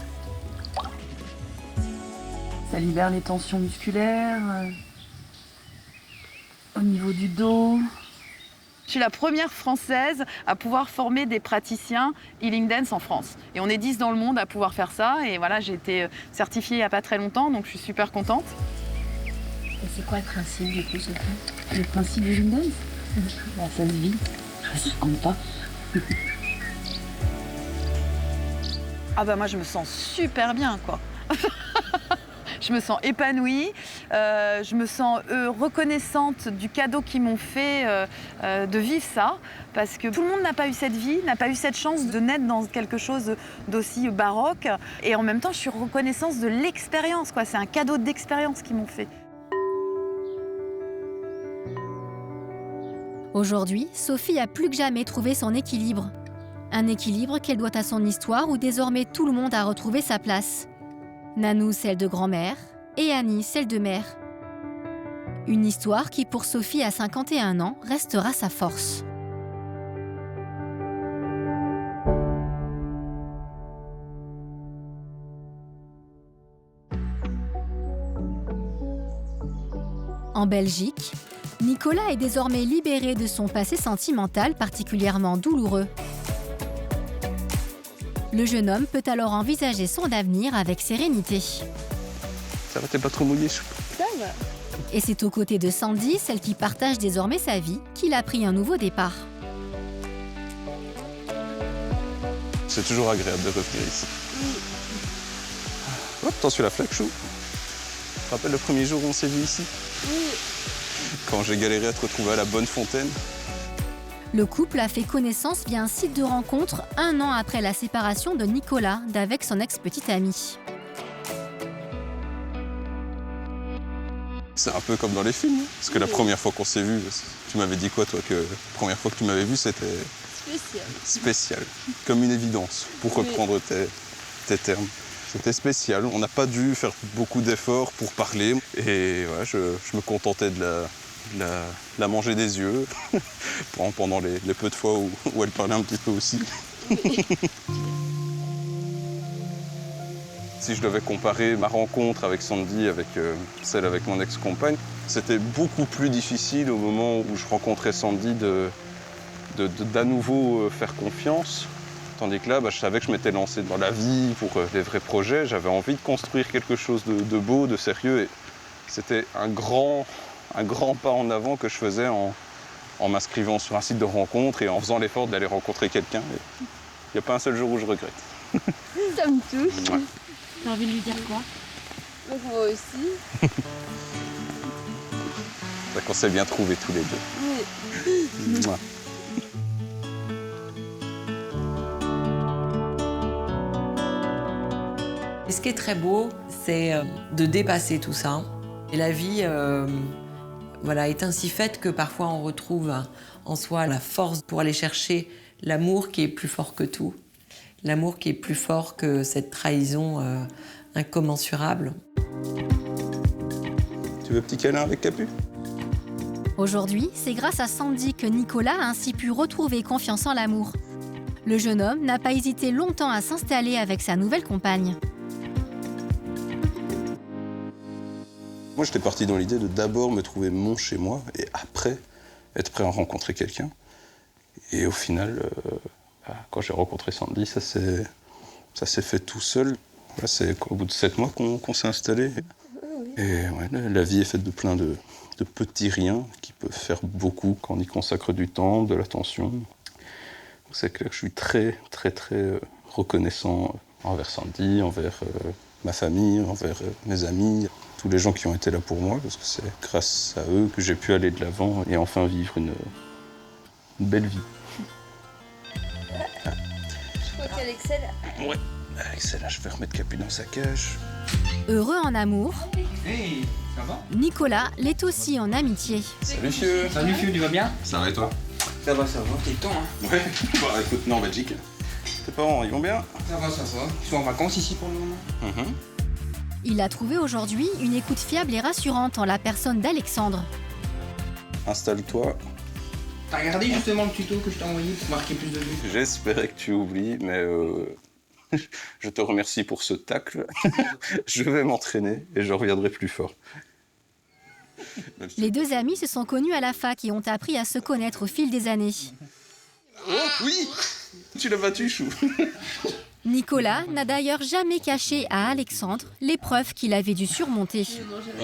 Speaker 2: Ça libère les tensions musculaires au niveau du dos. Je suis la première française à pouvoir former des praticiens Healing Dance en France. Et on est 10 dans le monde à pouvoir faire ça. Et voilà, j'ai été certifiée il n'y a pas très longtemps, donc je suis super contente.
Speaker 13: Et c'est quoi le principe du coup, Sophie?
Speaker 2: Le principe du Healing Dance, ça se vit, ça se compte pas. Moi je me sens super bien quoi. Je me sens épanouie, je me sens reconnaissante du cadeau qu'ils m'ont fait de vivre ça, parce que tout le monde n'a pas eu cette vie, n'a pas eu cette chance de naître dans quelque chose d'aussi baroque, et en même temps je suis reconnaissante de l'expérience, quoi. C'est un cadeau d'expérience qu'ils m'ont fait.
Speaker 5: Aujourd'hui, Sophie a plus que jamais trouvé son équilibre. Un équilibre qu'elle doit à son histoire où désormais tout le monde a retrouvé sa place. Nanou, celle de grand-mère, et Annie, celle de mère. Une histoire qui, pour Sophie à 51 ans, restera sa force. En Belgique, Nicolas est désormais libéré de son passé sentimental particulièrement douloureux. Le jeune homme peut alors envisager son avenir avec sérénité.
Speaker 3: Ça va, t'es pas trop mouillé, chou?
Speaker 16: Ça va.
Speaker 5: Et c'est aux côtés de Sandy, celle qui partage désormais sa vie, qu'il a pris un nouveau départ.
Speaker 3: C'est toujours agréable de revenir ici. Hop, t'en suis la flaque, chou. Tu te rappelles le premier jour où on s'est vu ici?
Speaker 16: Oui.
Speaker 3: Quand j'ai galéré à te retrouver à la Bonne Fontaine.
Speaker 5: Le couple a fait connaissance via un site de rencontre 1 an après la séparation de Nicolas d'avec son ex-petite amie.
Speaker 3: C'est un peu comme dans les films, parce que la première fois qu'on s'est vu, tu m'avais dit quoi, toi, que la première fois que tu m'avais vu, c'était spécial, comme une évidence, pour reprendre tes termes. C'était spécial, on n'a pas dû faire beaucoup d'efforts pour parler, et ouais, je me contentais de la manger des yeux, pendant les peu de fois où elle parlait un petit peu aussi. Si je devais comparer ma rencontre avec Sandy avec celle avec mon ex-compagne, c'était beaucoup plus difficile au moment où je rencontrais Sandy d'à nouveau faire confiance, Tandis que là, je savais que je m'étais lancé dans la vie pour des vrais projets. J'avais envie de construire quelque chose de beau, de sérieux. Et c'était un grand pas en avant que je faisais en m'inscrivant sur un site de rencontre et en faisant l'effort d'aller rencontrer quelqu'un. Il n'y a pas un seul jour où je regrette.
Speaker 17: Ça me touche.
Speaker 3: Ouais.
Speaker 13: T'as envie de lui dire quoi?
Speaker 17: Moi aussi.
Speaker 3: C'est qu'on s'est bien trouvés tous les deux.
Speaker 17: Oui.
Speaker 3: Mouah.
Speaker 10: Et ce qui est très beau, c'est de dépasser tout ça. Et la vie est ainsi faite que parfois on retrouve en soi la force pour aller chercher l'amour qui est plus fort que tout. L'amour qui est plus fort que cette trahison incommensurable.
Speaker 3: Tu veux un petit câlin avec Capu?
Speaker 5: Aujourd'hui, c'est grâce à Sandy que Nicolas a ainsi pu retrouver confiance en l'amour. Le jeune homme n'a pas hésité longtemps à s'installer avec sa nouvelle compagne.
Speaker 3: Moi, j'étais parti dans l'idée de d'abord me trouver mon chez moi et après être prêt à rencontrer quelqu'un. Et au final, quand j'ai rencontré Sandy, ça s'est fait tout seul. Là, c'est au bout de 7 mois qu'on s'est installé. Et ouais, la vie est faite de plein de petits riens qui peuvent faire beaucoup quand on y consacre du temps, de l'attention. C'est clair que je suis très, très, très reconnaissant envers Sandy, envers ma famille, envers mes amis, tous les gens qui ont été là pour moi, parce que c'est grâce à eux que j'ai pu aller de l'avant et enfin vivre une belle vie.
Speaker 17: Je crois qu'Alexel...
Speaker 3: Ouais, Alexel, là, je vais remettre Capu dans sa cage.
Speaker 5: Heureux en amour,
Speaker 20: Hey, ça va?
Speaker 5: Nicolas l'est aussi en amitié.
Speaker 3: Salut Fieu.
Speaker 20: Salut Fieu, tu vas bien?
Speaker 3: Ça va et toi?
Speaker 20: Ça va, t'es temps hein?
Speaker 3: Ouais, bah écoute, non, en Belgique. Tes parents, ils vont bien?
Speaker 20: Ça va. Ils sont en vacances ici pour le moment.
Speaker 5: Il a trouvé aujourd'hui une écoute fiable et rassurante en la personne d'Alexandre.
Speaker 3: Installe-toi.
Speaker 20: T'as regardé justement le tuto que je t'ai envoyé pour marquer plus de vues?
Speaker 3: J'espérais que tu oublies, mais je te remercie pour ce tacle. Je vais m'entraîner et je reviendrai plus fort.
Speaker 5: Les deux amis se sont connus à la fac et ont appris à se connaître au fil des années.
Speaker 3: Oh oui! Tu l'as battu, Chou.
Speaker 5: Nicolas n'a d'ailleurs jamais caché à Alexandre l'épreuve qu'il avait dû surmonter.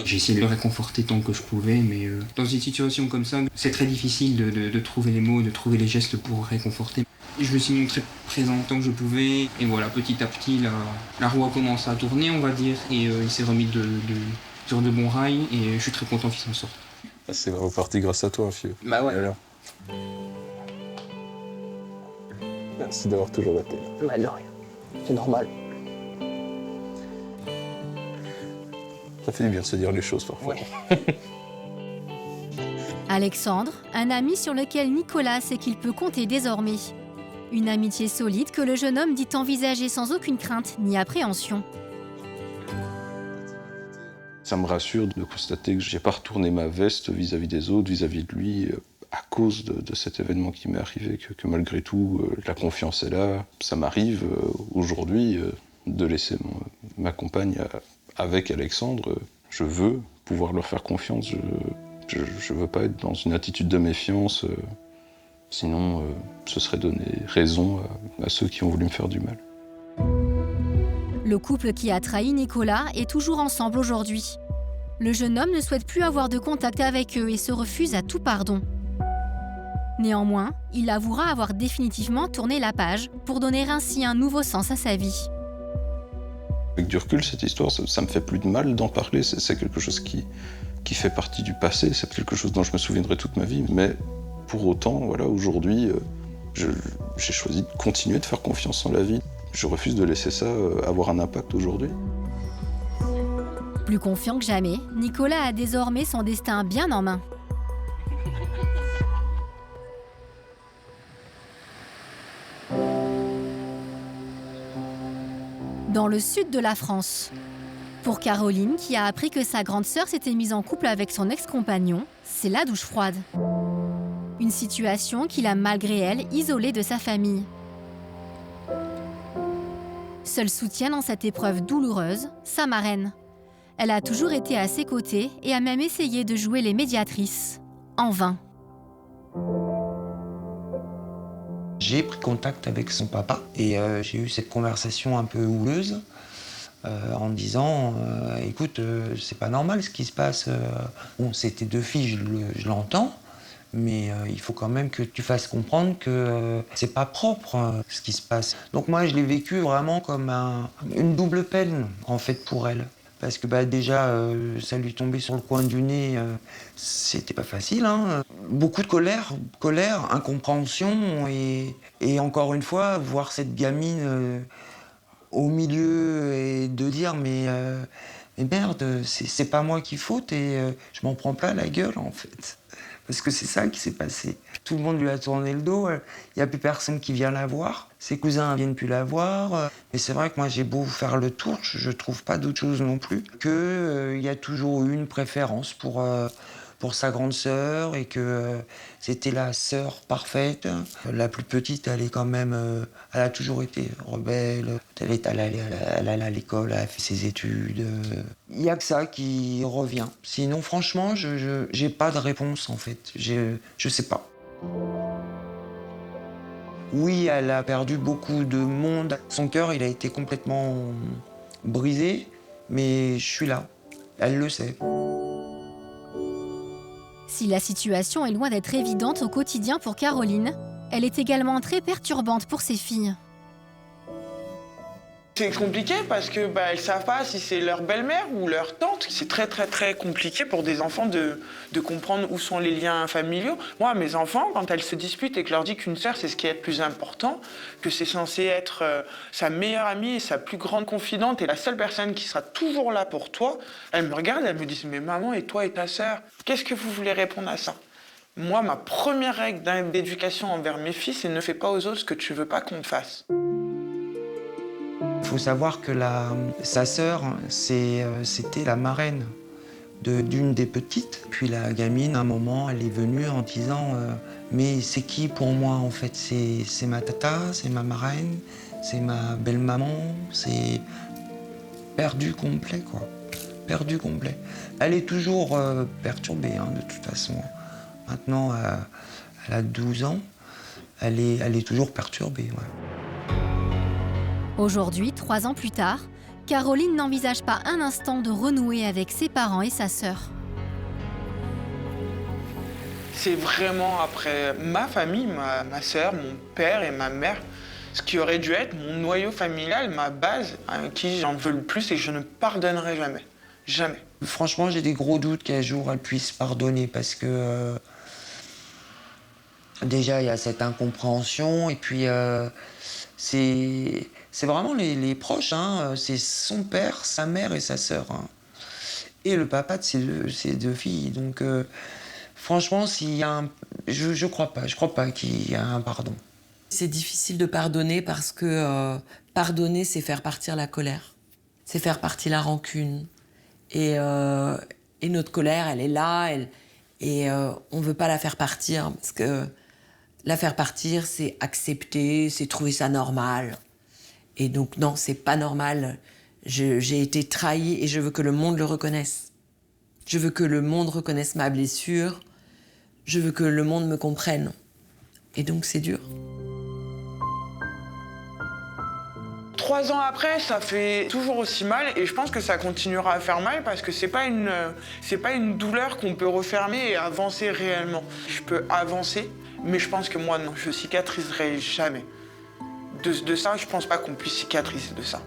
Speaker 20: J'ai essayé de le réconforter tant que je pouvais, mais dans une situation comme ça, c'est très difficile de trouver les mots, de trouver les gestes pour réconforter. Je me suis montré présent tant que je pouvais, et voilà, petit à petit, la roue a commencé à tourner, on va dire, et il s'est remis sur de bons rails, et je suis très content qu'il s'en sorte.
Speaker 3: C'est reparti grâce à toi, Fieu.
Speaker 20: Bah ouais.
Speaker 3: Alors. Merci d'avoir toujours été là.
Speaker 20: Bah de rien. C'est normal.
Speaker 3: Ça fait du bien de se dire les choses parfois.
Speaker 20: Ouais.
Speaker 5: Alexandre, un ami sur lequel Nicolas sait qu'il peut compter désormais. Une amitié solide que le jeune homme dit envisager sans aucune crainte ni appréhension.
Speaker 3: Ça me rassure de constater que j'ai pas retourné ma veste vis-à-vis des autres, vis-à-vis de lui, à cause de cet événement qui m'est arrivé, que malgré tout, la confiance est là. Ça m'arrive aujourd'hui de laisser ma compagne avec Alexandre. Je veux pouvoir leur faire confiance. Je veux pas être dans une attitude de méfiance. Sinon, ce serait donner raison à ceux qui ont voulu me faire du mal.
Speaker 5: Le couple qui a trahi Nicolas est toujours ensemble aujourd'hui. Le jeune homme ne souhaite plus avoir de contact avec eux et se refuse à tout pardon. Néanmoins, il avouera avoir définitivement tourné la page pour donner ainsi un nouveau sens à sa vie.
Speaker 3: Avec du recul, cette histoire, ça me fait plus de mal d'en parler. C'est quelque chose qui fait partie du passé. C'est quelque chose dont je me souviendrai toute ma vie. Mais pour autant, voilà, aujourd'hui, j'ai choisi de continuer de faire confiance en la vie. Je refuse de laisser ça avoir un impact aujourd'hui.
Speaker 5: Plus confiant que jamais, Nicolas a désormais son destin bien en main. Dans le sud de la France. Pour Caroline, qui a appris que sa grande sœur s'était mise en couple avec son ex-compagnon, c'est la douche froide. Une situation qui l'a malgré elle isolée de sa famille. Seul soutien dans cette épreuve douloureuse, sa marraine. Elle a toujours été à ses côtés et a même essayé de jouer les médiatrices. En vain.
Speaker 21: J'ai pris contact avec son papa et j'ai eu cette conversation un peu houleuse en disant écoute, c'est pas normal ce qui se passe. Bon, c'était 2 filles, je l'entends, mais il faut quand même que tu fasses comprendre que c'est pas propre ce qui se passe. Donc moi, je l'ai vécu vraiment comme une double peine en fait pour elle. Parce que déjà, ça lui tombait sur le coin du nez, c'était pas facile. Hein. Beaucoup de colère, incompréhension, et encore une fois, voir cette gamine au milieu et de dire mais merde, c'est pas moi qui faute et je m'en prends plein la gueule en fait. Parce que c'est ça qui s'est passé. Tout le monde lui a tourné le dos, il n'y a plus personne qui vient la voir. Ses cousins ne viennent plus la voir. Mais c'est vrai que moi, j'ai beau faire le tour, je ne trouve pas d'autre chose non plus qu'il y a toujours eu une préférence pour sa grande sœur et que c'était la sœur parfaite. La plus petite, elle est quand même... elle a toujours été rebelle. Elle allait à l'école, elle a fait ses études. Il n'y a que ça qui revient. Sinon, franchement, je n'ai pas de réponse, en fait. Je ne sais pas. Oui, elle a perdu beaucoup de monde. Son cœur, il a été complètement brisé, mais je suis là. Elle le sait.
Speaker 5: Si la situation est loin d'être évidente au quotidien pour Caroline, elle est également très perturbante pour ses filles.
Speaker 4: C'est compliqué parce que elles savent pas si c'est leur belle-mère ou leur tante. C'est très très très compliqué pour des enfants de comprendre où sont les liens familiaux. Moi, mes enfants, quand elles se disputent et que je leur dis qu'une sœur c'est ce qui est le plus important, que c'est censé être sa meilleure amie et sa plus grande confidente et la seule personne qui sera toujours là pour toi, elles me regardent et elles me disent mais maman et toi et ta sœur, qu'est-ce que vous voulez répondre à ça? Moi, ma première règle d'éducation envers mes filles, c'est ne fais pas aux autres ce que tu veux pas qu'on te fasse.
Speaker 21: Il faut savoir que sa sœur, c'était la marraine d'une des petites. Puis la gamine, à un moment, elle est venue en disant mais c'est qui pour moi en fait? C'est ma tata, c'est ma marraine, c'est ma belle-maman, c'est perdu complet quoi. Perdu complet. Elle est toujours perturbée de toute façon. Maintenant, elle a 12 ans, elle est toujours perturbée. Ouais.
Speaker 5: Aujourd'hui, 3 ans plus tard, Caroline n'envisage pas un instant de renouer avec ses parents et sa sœur.
Speaker 4: C'est vraiment après ma famille, ma sœur, mon père et ma mère, ce qui aurait dû être mon noyau familial, ma base, à qui j'en veux le plus et que je ne pardonnerai jamais. Jamais.
Speaker 21: Franchement, j'ai des gros doutes qu'un jour elle puisse pardonner parce que déjà il y a cette incompréhension et puis c'est vraiment les proches, c'est son père, sa mère et sa sœur. Et le papa de ses deux filles. Donc franchement, s'il y a je crois pas qu'il y a un pardon.
Speaker 10: C'est difficile de pardonner parce que pardonner, c'est faire partir la colère. C'est faire partir la rancune. Et notre colère, elle est là, on veut pas la faire partir. Parce que la faire partir, c'est accepter, c'est trouver ça normal. Et donc non, c'est pas normal. J'ai été trahie et je veux que le monde le reconnaisse. Je veux que le monde reconnaisse ma blessure. Je veux que le monde me comprenne. Et donc c'est dur.
Speaker 4: 3 ans après, ça fait toujours aussi mal et je pense que ça continuera à faire mal parce que c'est pas une douleur qu'on peut refermer et avancer réellement. Je peux avancer, mais je pense que moi non, je cicatriserai jamais. De ça, je pense pas qu'on puisse cicatriser de ça.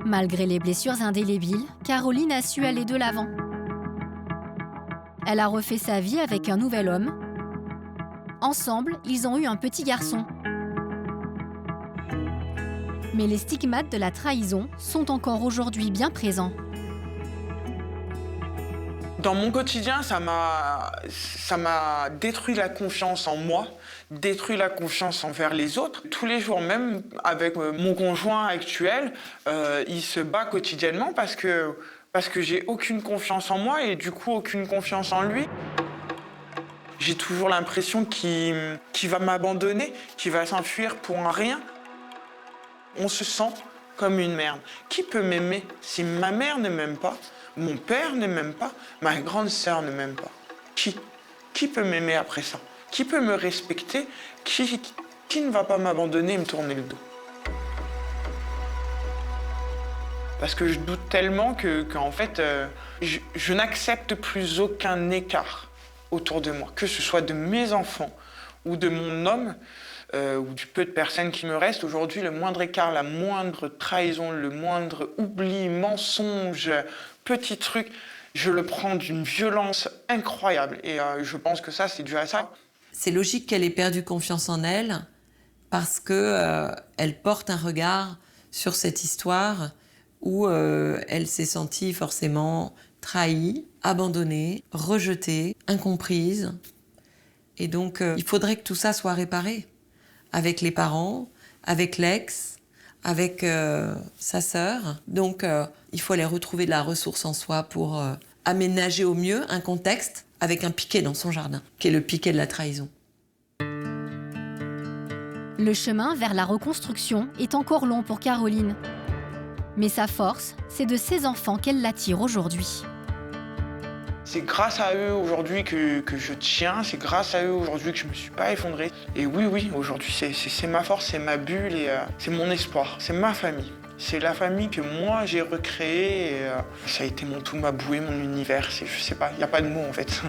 Speaker 5: Malgré les blessures indélébiles, Caroline a su aller de l'avant. Elle a refait sa vie avec un nouvel homme. Ensemble, ils ont eu un petit garçon. Mais les stigmates de la trahison sont encore aujourd'hui bien présents.
Speaker 4: Dans mon quotidien, ça m'a détruit la confiance en moi, détruit la confiance envers les autres. Tous les jours, même avec mon conjoint actuel, il se bat quotidiennement parce que j'ai aucune confiance en moi et du coup aucune confiance en lui. J'ai toujours l'impression qu'il va m'abandonner, qu'il va s'enfuir pour un rien. On se sent comme une merde. Qui peut m'aimer si ma mère ne m'aime pas, mon père ne m'aime pas, ma grande sœur ne m'aime pas? Qui peut m'aimer après ça? Qui peut me respecter? Qui ne va pas m'abandonner et me tourner le dos? Parce que je doute tellement qu'en fait, je n'accepte plus aucun écart autour de moi, que ce soit de mes enfants ou de mon homme, ou du peu de personnes qui me restent. Aujourd'hui, le moindre écart, la moindre trahison, le moindre oubli, mensonge, petit truc, je le prends d'une violence incroyable. Et je pense que ça, c'est dû à ça.
Speaker 10: C'est logique qu'elle ait perdu confiance en elle parce que elle porte un regard sur cette histoire où elle s'est sentie forcément trahie, abandonnée, rejetée, incomprise. Et donc, il faudrait que tout ça soit réparé avec les parents, avec l'ex, avec sa sœur. Donc, il faut aller retrouver de la ressource en soi pour aménager au mieux un contexte avec un piquet dans son jardin, qui est le piquet de la trahison.
Speaker 5: Le chemin vers la reconstruction est encore long pour Caroline. Mais sa force, c'est de ses enfants qu'elle l'attire aujourd'hui.
Speaker 4: C'est grâce à eux aujourd'hui que je tiens, c'est grâce à eux aujourd'hui que je ne me suis pas effondré. Et oui, aujourd'hui, c'est ma force, c'est ma bulle et c'est mon espoir, c'est ma famille. C'est la famille que moi j'ai recréée et ça a été mon tout, ma bouée, mon univers. Je sais pas, il n'y a pas de mots en fait.